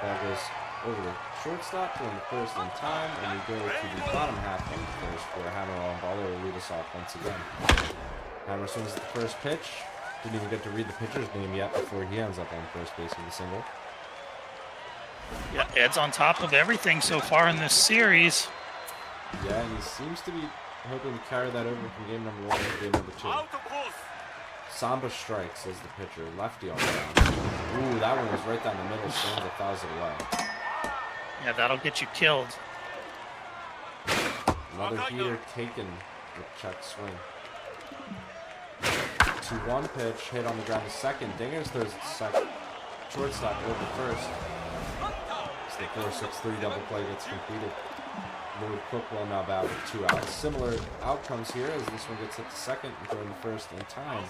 Ball goes over the shortstop during the first in time, and we go to the bottom half of the first where Hammer on baller will lead us off once again. Hammer swings at the first pitch. Didn't even get to read the pitcher's name yet before he ends up on first base with a single. Yeah, Ed's on top of everything so far in this series. Yeah, and he seems to be hoping to carry that over from game number 1 to game number 2. Samba strikes as the pitcher, lefty on the ground. Ooh, that one was right down the middle, swings it, fouls it away. Yeah, that'll get you killed. Another heater taken with check swing. 2-1 pitch, hit on the ground to second. Dingers throws it to second. Shortstop over first. So the 4-6-3 double play gets completed. Louis Cook will now bat with 2 outs. Similar outcomes here as this one gets hit to second and going to first in time.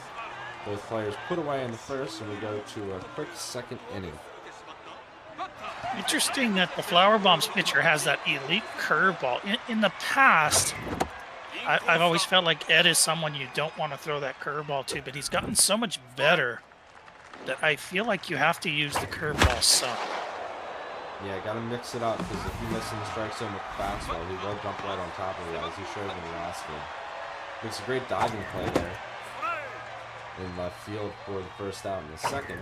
Both players put away in the first, and we go to a quick second inning. Interesting that the Flower Bombs pitcher has that elite curveball. In the past, I've always felt like Ed is someone you don't want to throw that curveball to, but he's gotten so much better that I feel like you have to use the curveball some. Yeah, got to mix it up, because if you miss him strike zone with the fastball, he will jump right on top of it, as he showed in the last game. Makes a great diving play there in left field for the first out in the second.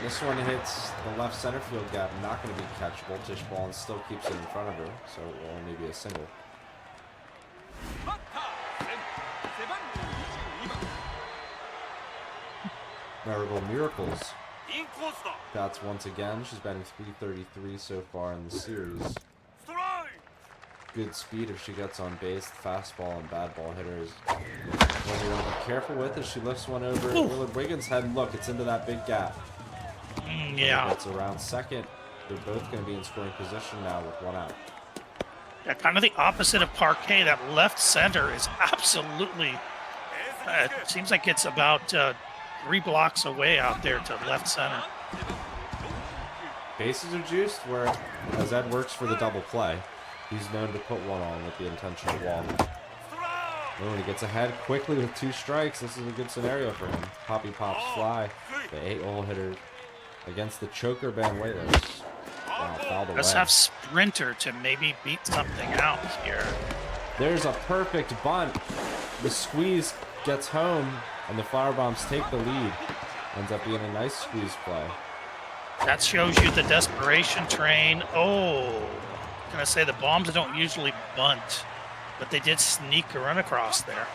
This one hits the left center field gap, not going to be catchable. Tischball still keeps it in front of her, so it will only be a single. Marigold Miracles. That's once again. She's batting .333 so far in the series. Good speed if she gets on base. Fastball and bad ball hitters. What you want to be careful with is she lifts one over Willard Wiggins' head, and look, it's into that big gap. Yeah. It's around second. They're both going to be in scoring position now with one out. Yeah, kind of the opposite of Parquet. That left center is absolutely. It seems like it's about 3 blocks away out there to left center. Bases are juiced, where as Ed works for the double play, he's known to put one on with the intention of walking. Oh, he gets ahead quickly with 2 strikes. This is a good scenario for him. Poppy pops fly. The 8-hole hitter against the choker Banuelos. Wow, fouled away. Let's have Sprinter to maybe beat something out here. There's a perfect bunt. The squeeze gets home, and the Flower Bombs take the lead. Ends up being a nice squeeze play. That shows you the desperation train. Oh, can I say the Bombs don't usually bunt, but they did sneak a run across there.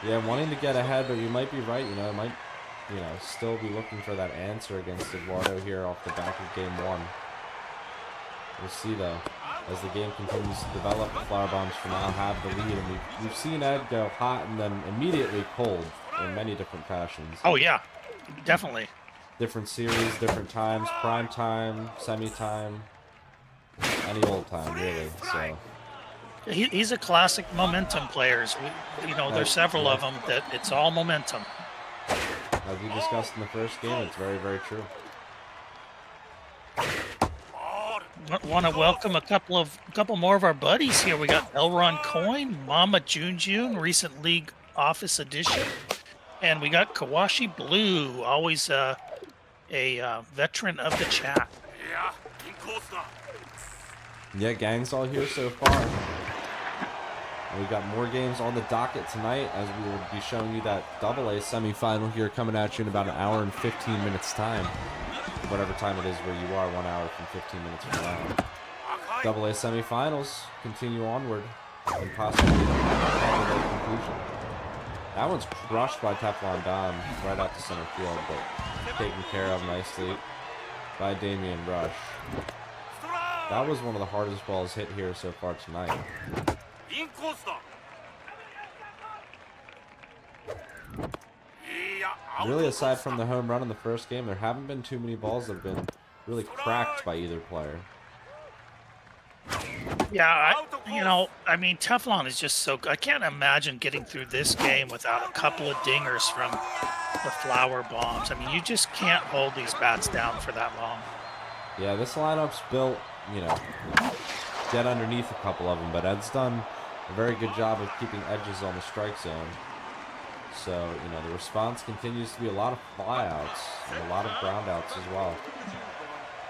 Yeah, wanting to get ahead, but you might be right. You know, it might, still be looking for that answer against Eduardo here off the back of game 1. We'll see though, as the game continues to develop. The Flower Bombs for now have the lead, and we've seen Ed go hot and then immediately cold in many different fashions. Oh yeah, definitely. Different series, different times, prime time, semi time, any old time really. So He's a classic momentum player. There's several of them that it's all momentum. as we discussed in the first game, it's very, very true. Want to welcome a couple more of our buddies here. We got Elron Coin, Mama Junjun, recent league office edition, and we got Kawashi Blue, always a veteran of the chat. Yeah, gang's all here so far. We've got more games on the docket tonight, as we will be showing you that AA semifinal here coming at you in about an hour and 15 minutes time. Whatever time it is where you are, 1 hour from 15 minutes from now. AA semifinals continue onward and possibly to the conclusion. That one's crushed by TeflonDon right out to center field, but taken care of nicely by Damian Rush. That was one of the hardest balls hit here so far tonight. Really, aside from the home run in the first game, there haven't been too many balls that have been really cracked by either player. Yeah, Teflon is just so good. I can't imagine getting through this game without a couple of dingers from the Flower Bombs. I mean, you just can't hold these bats down for that long. Yeah, this lineup's built, get underneath a couple of them, but Ed's done a very good job of keeping edges on the strike zone. So, the response continues to be a lot of flyouts and a lot of groundouts as well.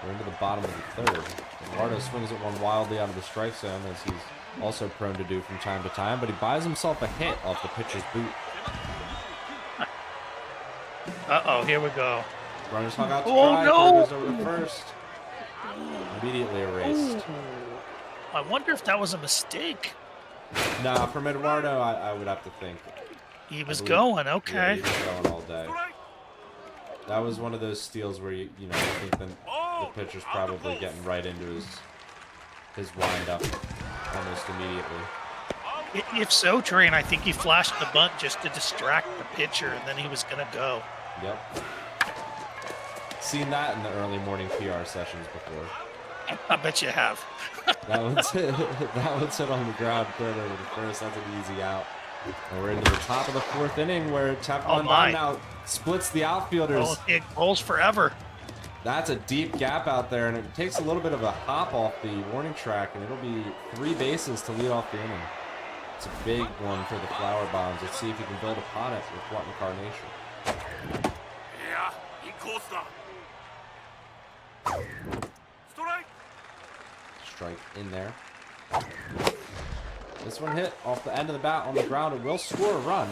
We're into the bottom of the third. Eduardo swings it one wildly out of the strike zone, as he's also prone to do from time to time, but he buys himself a hit off the pitcher's boot. Uh-oh, here we go. Runners hung out to Oh, dry. no! Goes over to first. Immediately erased. I wonder if that was a mistake. Nah, from Eduardo, I would have to think. He was going, okay. Yeah, he was going all day. That was one of those steals where you think the pitcher's probably getting right into his windup almost immediately. If so, Train, I think he flashed the bunt just to distract the pitcher, and then he was going to go. Yep. Seen that in the early morning PR sessions before. I bet you have. That one's hit on the ground, third over to first. That's an easy out. And we're into the top of the fourth inning, where TeflonDon now splits the outfielders. Oh, it rolls forever. That's a deep gap out there, and it takes a little bit of a hop off the warning track, and it'll be 3 bases to lead off the inning. It's a big one for the Flower Bombs. Let's see if he can build upon it with what incarnation. Strike in there. This one hit off the end of the bat on the ground. It will score a run.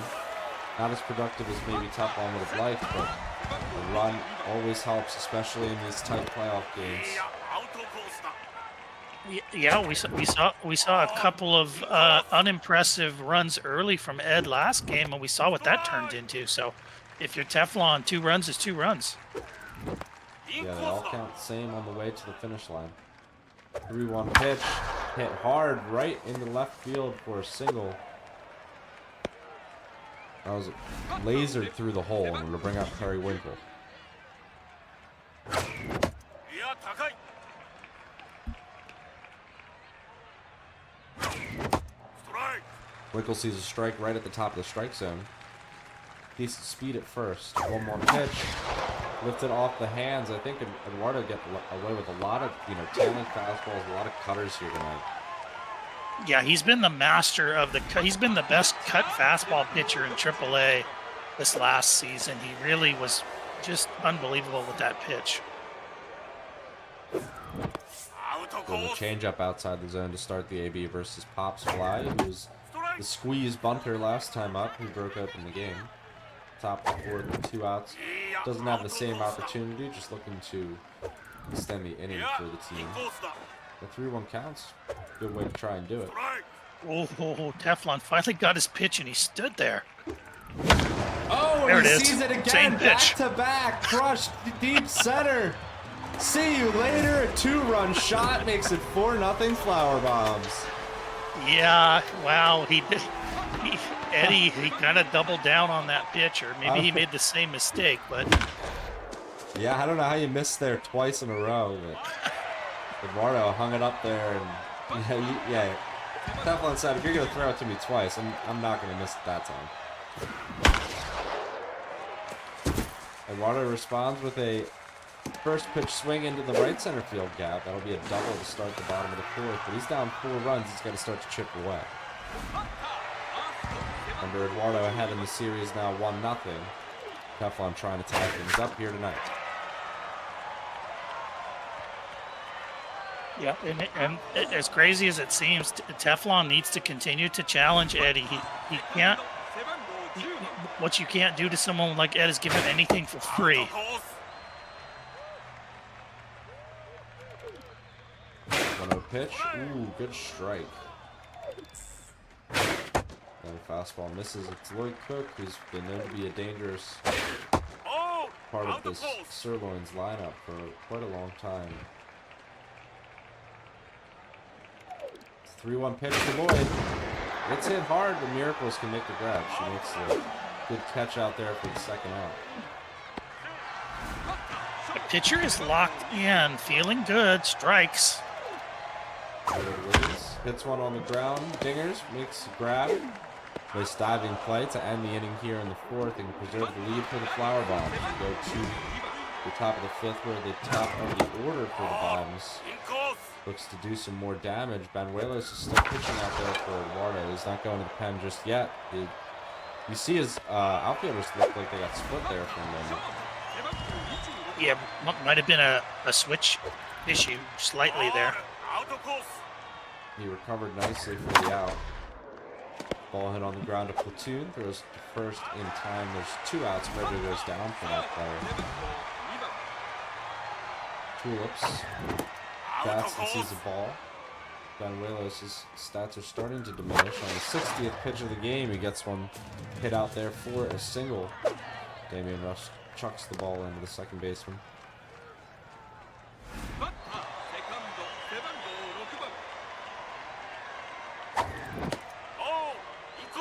Not as productive as maybe Teflon would have liked, but A run always helps, especially in these tight playoff games. Yeah, we saw a couple of unimpressive runs early from Ed last game, and we saw what that turned into. So, if you're Teflon, 2 runs is 2 runs. Yeah, they all count the same on the way to the finish line. 3-1 pitch, hit hard right in the left field for a single. That was lasered through the hole, and it'll bring out Perry Winkle. Winkle sees a strike right at the top of the strike zone. Decent speed at first. One more pitch. Lifted off the hands. I think Eduardo get away with a lot of, tailing fastballs, a lot of cutters here tonight. Yeah, he's been the master of he's been the best cut fastball pitcher in AAA this last season. He really was just unbelievable with that pitch. With a changeup outside the zone to start the AB versus Pops Fly, who was the squeeze bunter last time up, who broke open the game. Top of the 4th with 2 outs. Doesn't have the same opportunity, just looking to extend the inning for the team. The 3-1 counts. Good way to try and do it. Oh, Teflon finally got his pitch, and he stood there. Oh, there and he it is. sees it again. Same pitch. Back to back. Crushed deep center. See you later. A 2-run shot makes it 4-0 Flower Bombs. Yeah, wow. Eddie kind of doubled down on that pitch, or maybe he made the same mistake, but yeah, I don't know how you missed there twice in a row, but Eduardo hung it up there, and yeah. Teflon said, if you're gonna throw it to me twice, I'm not gonna miss it that time. Eduardo responds with a first pitch swing into the right center field gap. That'll be a double to start the bottom of the 4th, but he's down 4 runs. He's got to start to chip away. Under Eduardo ahead in the series now 1-0. Teflon trying to tie things up here tonight. yeah, and as crazy as it seems, Teflon needs to continue to challenge Eddie. He can't. What you can't do to someone like Ed is give him anything for free. 1-0 pitch. Ooh, good strike. Another fastball misses. It's Lloyd Cook, who's been known to be a dangerous part of this Sirloins lineup for quite a long time. 3-1 pitch to Lloyd. It's hit hard, but Miracles can make the grab. She makes a good catch out there for the second out. The pitcher is locked in, feeling good, strikes. Hits one on the ground. Dingers makes a grab. Nice diving play to end the inning here in the 4th and preserve the lead for the Flower Bombs. We go to the top of the 5th, where the top of the order for the Bombs looks to do some more damage. Banuelos is still pitching out there for Eduardo. He's not going to the pen just yet. You see his outfielders look like they got split there for a moment. Yeah, might have been a switch issue slightly there. He recovered nicely for the out. Ball hit on the ground to platoon. Throws to first in time. There's 2 outs. Frederick goes down for that player. Tulips bats and sees the ball. Banuelos' stats are starting to diminish. On the 60th pitch of the game, he gets one hit out there for a single. Damian Rush chucks the ball into the second baseman.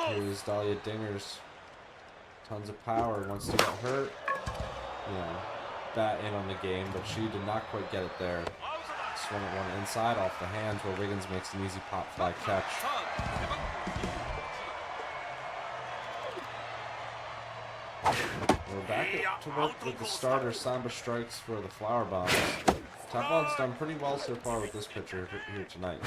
Here's Dahlia Dingers. Tons of power. Wants to get hurt. Bat in on the game, but she did not quite get it there. Swung at one inside off the hands, where Wiggins makes an easy pop fly catch. We're back to work with the starter Samba strikes for the Flower Bombs. Teflon's done pretty well so far with this pitcher here tonight.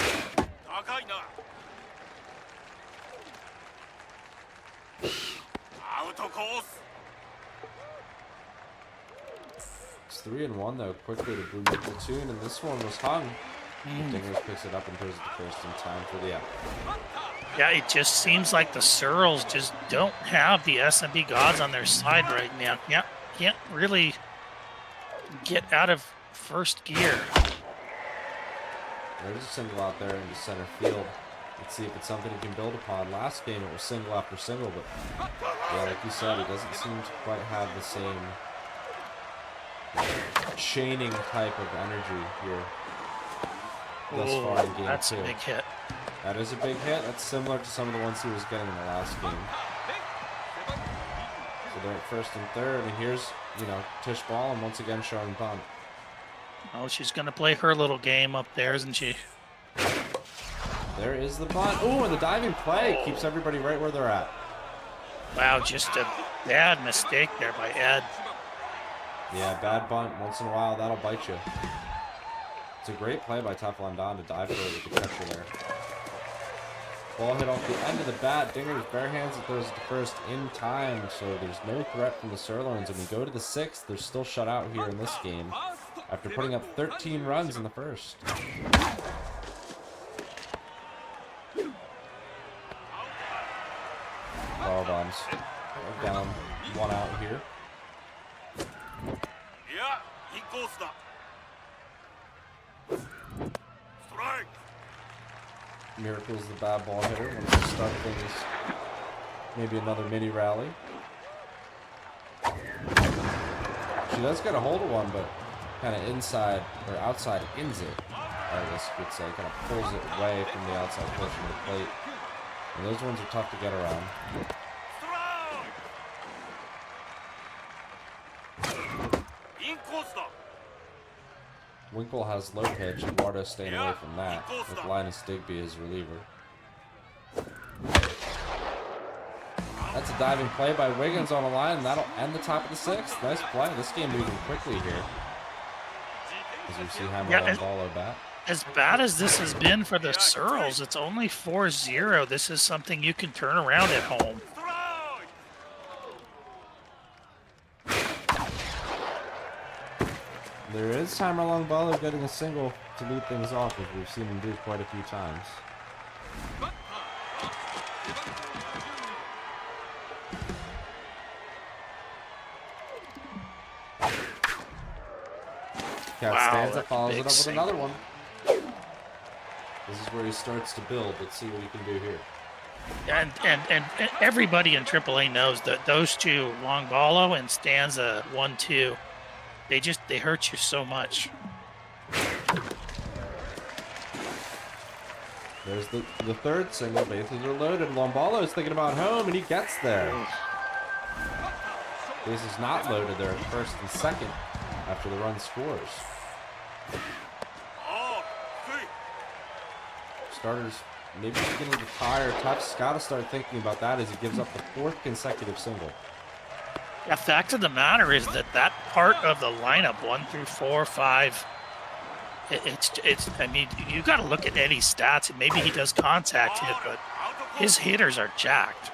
It's 3-1 though, quickly to Blue Platoon, and this one was hung. Dingers picks it up and throws it to first in time for the out. Yeah, it just seems like the Searles just don't have the S&B gods on their side right now. Yeah, can't really get out of first gear. There's a single out there into center field. Let's see if it's something he can build upon. Last game it was single after single, but yeah, like you said, he doesn't seem to quite have the same chaining type of energy here thus far in game That's 2. a big hit. That is a big hit. That's similar to some of the ones he was getting in the last game. So they're at first and third, and here's, Tish Ball, and once again showing bunt. Oh, she's going to play her little game up there, isn't she? There is the bunt. Ooh, and the diving play keeps everybody right where they're at. Wow, just a bad mistake there by Ed. Yeah, bad bunt. Once in a while, that'll bite you. It's a great play by TeflonDon to dive for it with the catcher there. Ball hit off the end of the bat. Dinger's bare hands it throws it to first in time, so there's no threat from the Sirloins. And we go to the 6th. They're still shut out here in this game after putting up 13 runs in the first. Ball bombs. Down 1 out here. Miracle's the bad ball hitter. Wants to start things. Maybe another mini rally. She does get a hold of one, but kind of inside or outside ins it. I guess you could say. Kind of pulls it away from the outside portion of the plate. And those ones are tough to get around. Winkle has low pitch, Eduardo staying away from that, with Linus Digby as reliever. That's a diving play by Wiggins on a line, and that'll end the top of the 6th. Nice play. This game moving quickly here. As we see Hammer on ball bat. As bad as this has been for the Searles, it's only 4-0. This is something you can turn around at home. There is Timer Longballo getting a single to lead things off, as we've seen him do quite a few times. Stanza follows it up with another one. This is where he starts to build. Let's see what he can do here. And everybody in AAA knows that those two, Longballo and Stanza 1-2, they hurt you so much. There's the third single. Bases are loaded. Longballo is thinking about home, and he gets there. Bases not loaded. They're at first and second after the run scores. Starters maybe beginning to tire. Tuf's got to start thinking about that as he gives up the 4th consecutive single. The fact of the matter is that part of the lineup, 1 through 4, 5, it's. I mean, you got to look at Eddie's stats, and maybe he does contact hit, but his hitters are jacked.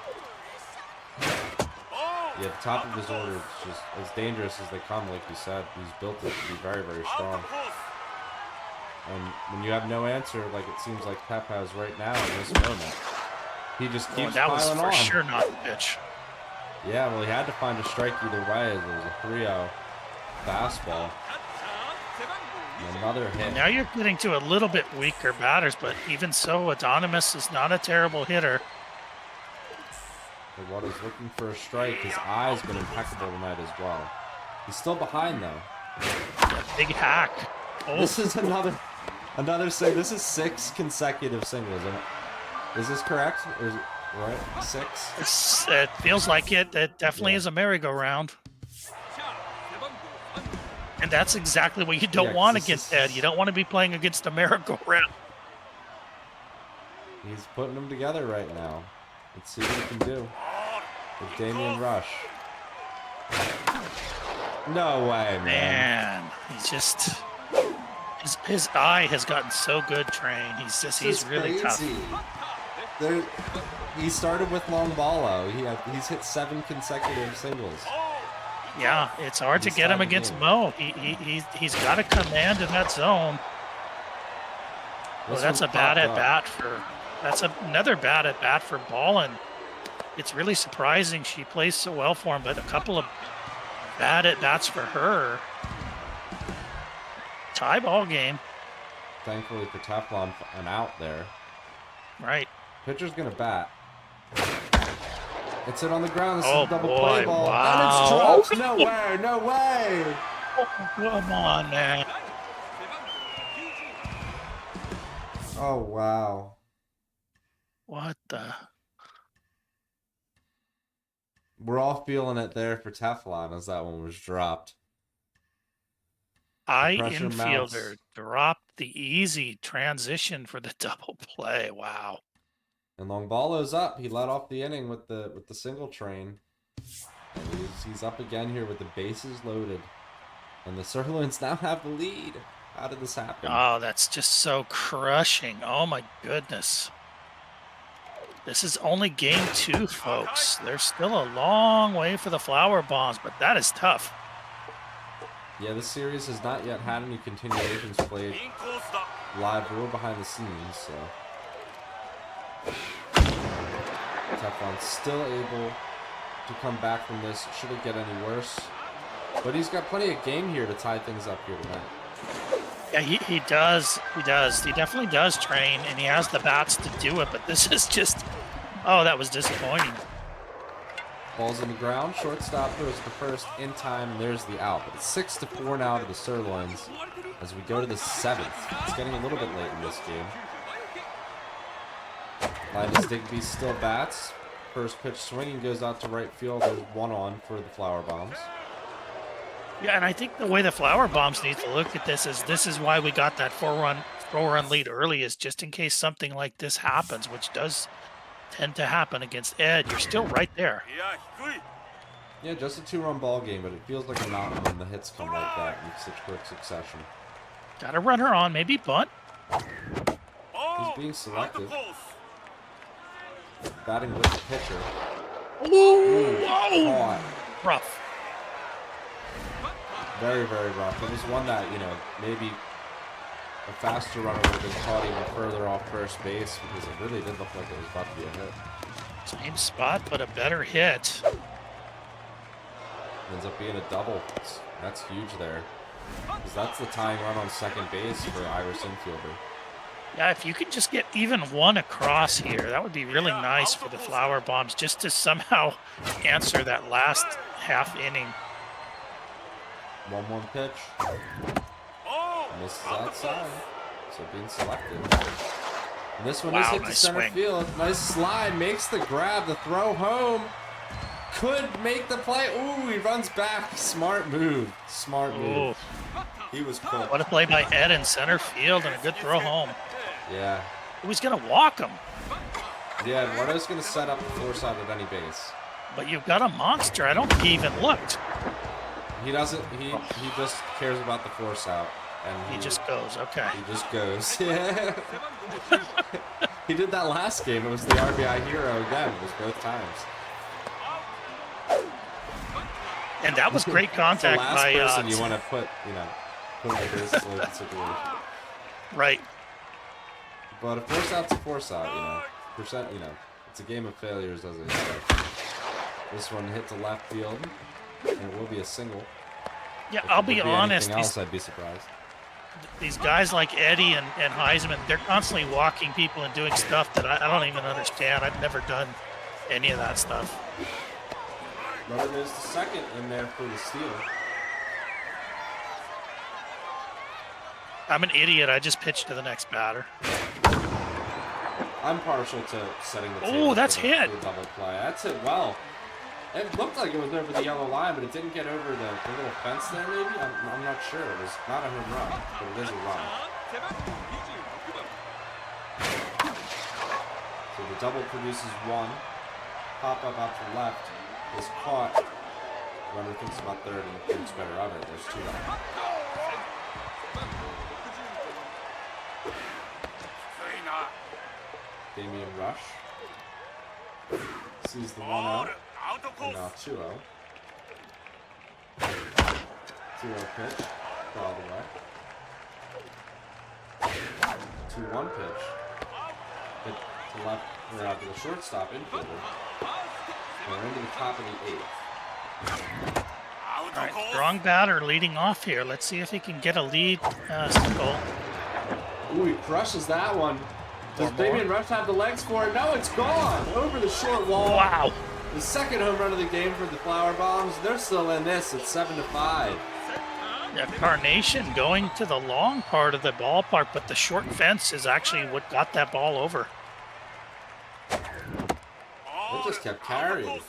Yeah, the top of his order is just as dangerous as they come, like you said. He's built it to be very, very strong. And when you have no answer, like it seems like Pep has right now in this moment, he just keeps that was piling for on. sure not the pitch. Yeah, well, he had to find a strike either way. There was a 3-0 fastball. And another hit. Now you're getting to a little bit weaker batters, but even so, Adonimus is not a terrible hitter. Eduardo's looking for a strike. His eye's been impeccable tonight as well. He's still behind, though. A big hack. Oh. This is another single. This is 6 consecutive singles. Is this correct? Or is it right? 6? It feels like it. It definitely is a merry-go-round. And that's exactly what you don't want against Ed. You don't want to be playing against a merry-go-round. He's putting them together right now. Let's see what he can do with Damian Rush. No way, man. He's just... His eye has gotten so good, Train. He's really tough. He started with Longballo. He's hit 7 consecutive singles. Yeah, it's hard to get him against Mo. He's got a command in that zone. Well, that's a bad at bat for. That's another bad at bat for Ballin. It's really surprising she plays so well for him, but a couple of bad at bats for her. Tie ball game. Thankfully for Teflon, an out there. Right. Pitcher's gonna bat. It's it on the ground. This is Oh, a double boy, play ball. wow. And it's dropped. No way. No way. Oh, come on, man. Oh, wow. What the? We're all feeling it there for Teflon as that one was dropped. Pressure mounts. Infielder dropped the easy transition for the double play. Wow. And Longbalo's up. He led off the inning with the single train. And he's up again here with the bases loaded. And the Sirloins now have the lead. How did this happen? Oh, that's just so crushing. Oh my goodness. This is only game 2, folks. There's still a long way for the Flower Bombs, but that is tough. Yeah, this series has not yet had any continuations played live or behind the scenes, so Teflon's still able to come back from this. Should it get any worse? But he's got plenty of game here to tie things up here tonight. Yeah, he does. He does. He definitely does train, and he has the bats to do it, but this is just... Oh, that was disappointing. Ball's in the ground. Shortstop throws the first in time, and there's the out. But it's 6-4 now to the Sirloins as we go to the 7th. It's getting a little bit late in this game. Linus Digby still bats. First pitch swinging goes out to right field. There's one on for the Flower Bombs. Yeah, and I think the way the Flower Bombs need to look at this is why we got that four-run lead early, is just in case something like this happens, which does tend to happen against Ed. You're still right there. Yeah, just a 2-run ball game, but it feels like a mountain when the hits come like that in such quick succession. Got to run her on, maybe bunt. He's being selective. Batting with the pitcher. Ooh, Caught. rough. Very, very rough. It was one that, maybe a faster runner would have been caught even further off first base because it really did look like it was about to be a hit. Same spot, but a better hit. Ends up being a double. That's huge there. Because that's the tying run on second base for Irish infielder. Yeah, if you could just get even one across here, that would be really nice for the Flower Bombs, just to somehow answer that last half inning. 1-1 pitch. Misses outside. So being selected. And this one is hit to nice center swing. field. Nice slide. Makes the grab. The throw home. Could make the play. Ooh, he runs back. Smart move. Smart move. Ooh. He was cooked. What a play by Ed in center field and a good throw home. Yeah. He was going to walk him, Yeah, Eduardo's going to set up the force out at any base. but you've got a monster. I don't think he even looked. He doesn't. He just cares about the force out. And He just goes, okay. He just goes. Yeah. He did that last game. It was the RBI hero again. It was both times. And that was great The contact last by person you want to put in the bases loaded situation. right. But a force out's a force out, it's a game of failures, as I say. This one hit to left field, and it will be a single. Yeah, If I'll it be would honest. Anything else, I'd be surprised. These guys like Eddie and Heisman, they're constantly walking people and doing stuff that I don't even understand. I've never done any of that stuff. Runner goes to second in there for the steal. I'm an idiot. I just pitched to the next batter. I'm partial to setting the Oh, table that's for hit. the double play. That's hit well. It looked like it was over the yellow line, but it didn't get over the little fence there, maybe? I'm not sure. It was not a home run, but it is a run. So the double produces one. Pop up out to left is caught. Runner thinks about third and thinks better of it. There's 2 down. Damian Rush sees the 1-0. And now 2-0. 2-0 pitch. Fouled away. 2-1 pitch. Hit to left, or out to the shortstop infielder. We're into the top of the 8th. All right, strong batter leading off here. Let's see if he can get a lead. Goal. Ooh, he crushes that one. Does Fabian Rush have the legs for it? No, it's gone over the short wall. Wow. The second home run of the game for the Flower Bombs. They're still in this. It's 7-5. Yeah, Carnation going to the long part of the ballpark, but the short fence is actually what got that ball over. They just kept carrying.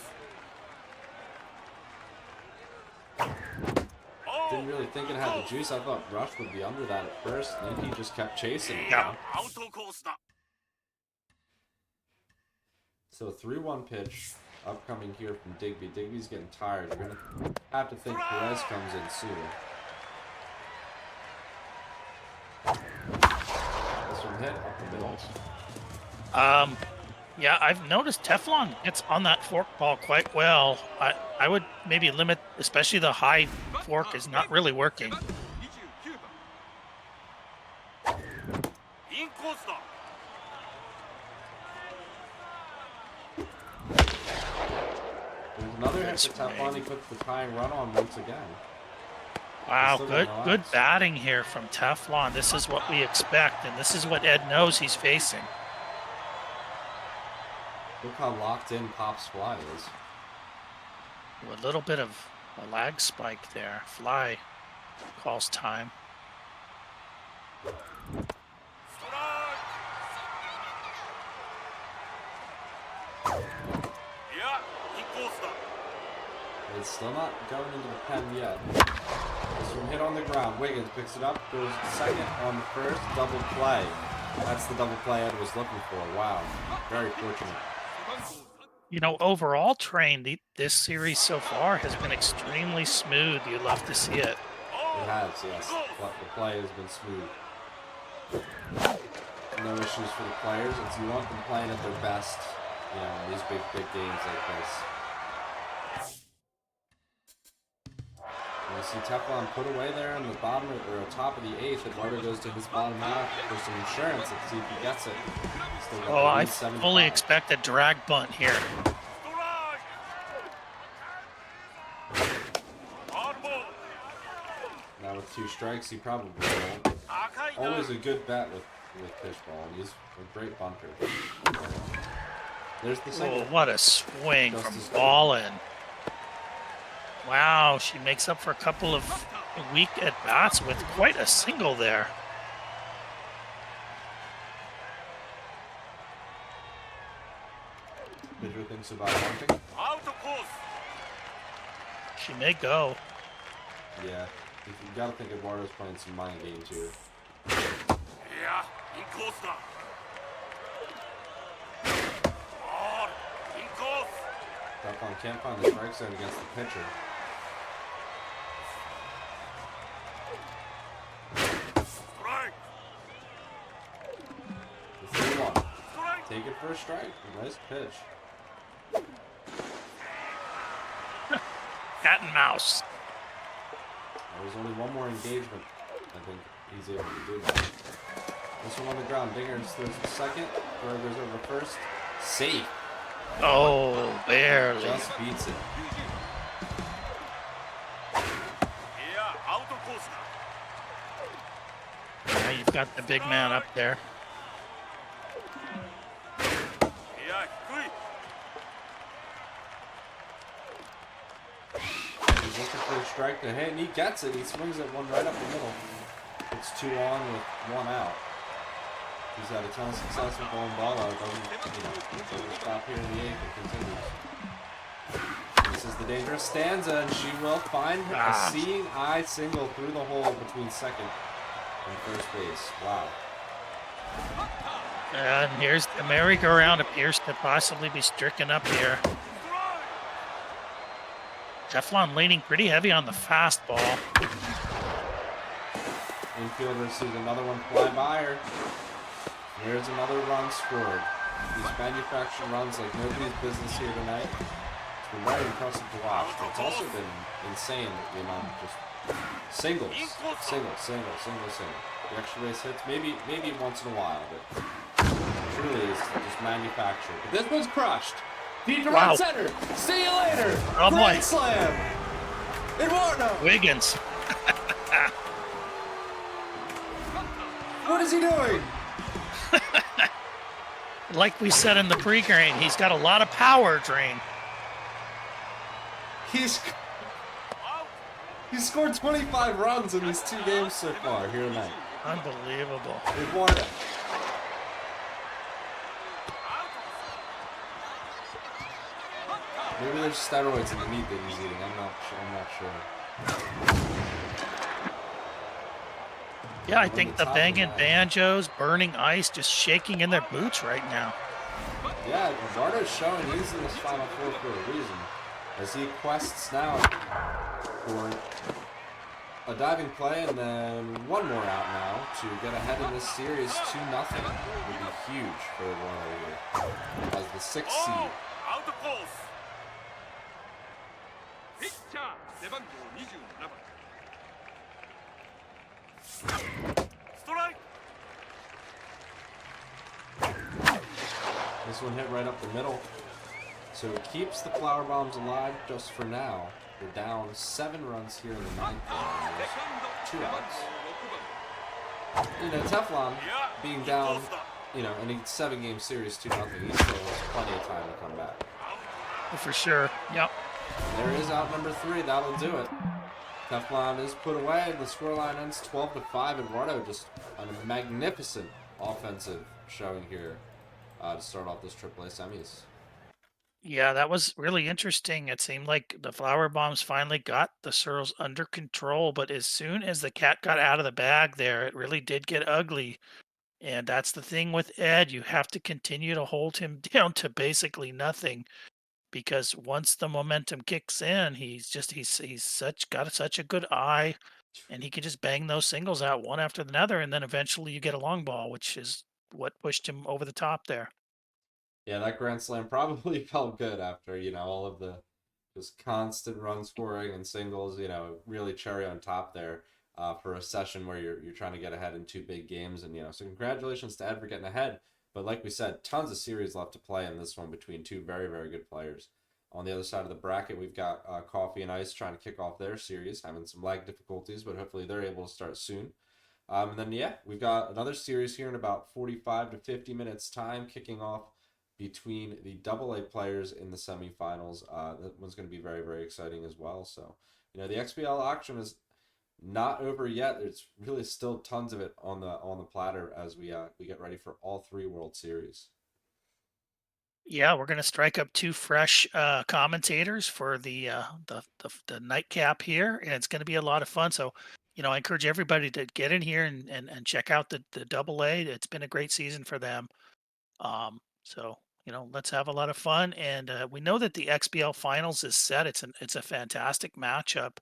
Didn't really think it had the juice. I thought Rush would be under that at first, and then he just kept chasing it. Yeah. So 3-1 pitch upcoming here from Digby. Digby's getting tired. You're going to have to think Perez comes in soon. This one hit up the middle. Yeah, I've noticed Teflon gets on that fork ball quite well. I would maybe limit, especially the high fork is not really working. There's another hit for Teflon. He puts the tying run on once again. Wow, good batting here from Teflon. This is what we expect, and this is what Ed knows he's facing. Look how locked in Pop's fly is. A little bit of a lag spike there. Fly calls time. It's still not going into the pen yet. This one hit on the ground. Wiggins picks it up, goes second on the first, double play. That's the double play Ed was looking for. Wow, very fortunate. You know, overall, Train, this series so far has been extremely smooth. You love to see it. It has, yes. The play has been smooth. No issues for the players. It's you want them playing at their best, you know, in these big games like this. And you see Teflon put away there in the bottom or top of the eighth. Eduardo goes to his bottom half for some insurance. Let's see if he gets it. Oh, I fully expect a drag bunt here. Now with 2 strikes, he probably won't. Always a good bet with pitch ball. He's a great bunter. There's the single. Oh, what a swing from Ballin. Wow, she makes up for a couple of weak at-bats with quite a single there. Pedro thinks about bunting. She may go. Yeah, you gotta think Eduardo's playing some mind games here. Teflon can't find the strike zone against the pitcher. The 3-1. Take it for a strike. Nice pitch. Cat and mouse. There's only one more engagement. I think he's able to do that. This one on the ground. Dingers throws it second. Throw goes over first. Safe. Oh, barely. Just beats it. Now you've got the big man up there. He's looking for a strike to hit, and he gets it. He swings it one right up the middle. It's 2 on with 1 out. He's had a ton of success with going ball out. Doesn't stop here in the 8th. It continues. This is the dangerous stanza, and she will find a seeing eye single through the hole between second and first base. Wow. And here's the merry-go-round appears to possibly be stricken up here. Teflon leaning pretty heavy on the fastball. Infielder sees another one fly by her. There's another run scored. These manufactured runs like nobody's business here tonight. It's been very impressive to watch. But it's also been insane the amount of just singles. Single. The extra base hits, maybe once in a while, but truly is just manufactured. But this one's crushed. Deep to right center. See you later. Oh, Grand boy. slam. Eduardo! Wiggins. What is he doing? Like we said in the pregame, he's got a lot of power drain. He scored 25 runs in these 2 games so far here tonight. Unbelievable. Eduardo. Maybe there's steroids in the meat that he's eating. I'm not sure. Yeah, I think the banging banjos, burning ice, just shaking in their boots right now. Yeah, Eduardo's showing he's in this Final Four for a reason, as he quests now for a diving play and then one more out now to get ahead in this series 2-0 would be huge for Eduardo here as the 6th seed. This one hit right up the middle, so it keeps the Flower Bombs alive just for now. They're down 7 runs here in the 9th inning. 2 outs. You know, Teflon being down, you know, in a 7-game series 2-0, he still has plenty of time to come back. For sure. Yep. And there is out number 3. That'll do it. Teflon is put away. The scoreline ends 12-5. Eduardo just on a magnificent offensive showing here to start off this AAA semis. Yeah, that was really interesting. It seemed like the Flower Bombs finally got the Searles under control, but as soon as the cat got out of the bag there, it really did get ugly. And that's the thing with Ed. You have to continue to hold him down to basically nothing, because once the momentum kicks in, he's got such a good eye, and he can just bang those singles out one after another, and then eventually you get a long ball, which is what pushed him over the top there. Yeah, that Grand Slam probably felt good after, you know, all of the just constant run scoring and singles, you know, really cherry on top there for a session where you're trying to get ahead in 2 big games. And, you know, so congratulations to Ed for getting ahead. But like we said, tons of series left to play in this one between 2 very, very good players. On the other side of the bracket, we've got Coffee and Ice trying to kick off their series, having some lag difficulties, but hopefully they're able to start soon. And then, yeah, we've got another series here in about 45 to 50 minutes time kicking off between the AA players in the semifinals. That one's going to be very, very exciting as well. So, you know, the XBL auction is not over yet. There's really still tons of it on the platter as we get ready for all 3 World Series. Yeah, we're gonna strike up 2 fresh commentators for the nightcap here, and it's gonna be a lot of fun. So, you know, I encourage everybody to get in here and check out the AA. It's been a great season for them. So, you know, let's have a lot of fun. And we know that the XBL Finals is set. It's a fantastic matchup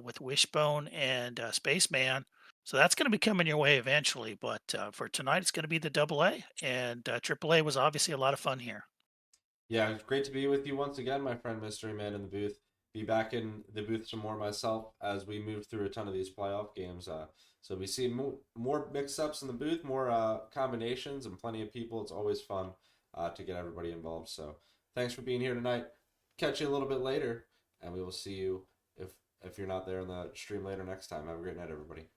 with Wishbone and Spaceman. So that's going to be coming your way eventually. But for tonight, it's going to be the AA, and AAA was obviously a lot of fun here. Yeah, it's great to be with you once again, my friend Mystery Man in the booth. Be back in the booth some more myself as we move through a ton of these playoff games. So we see more mix-ups in the booth, more combinations, and plenty of people. It's always fun to get everybody involved. So thanks for being here tonight. Catch you a little bit later, and we will see you if you're not there in the stream later next time. Have a great night, everybody.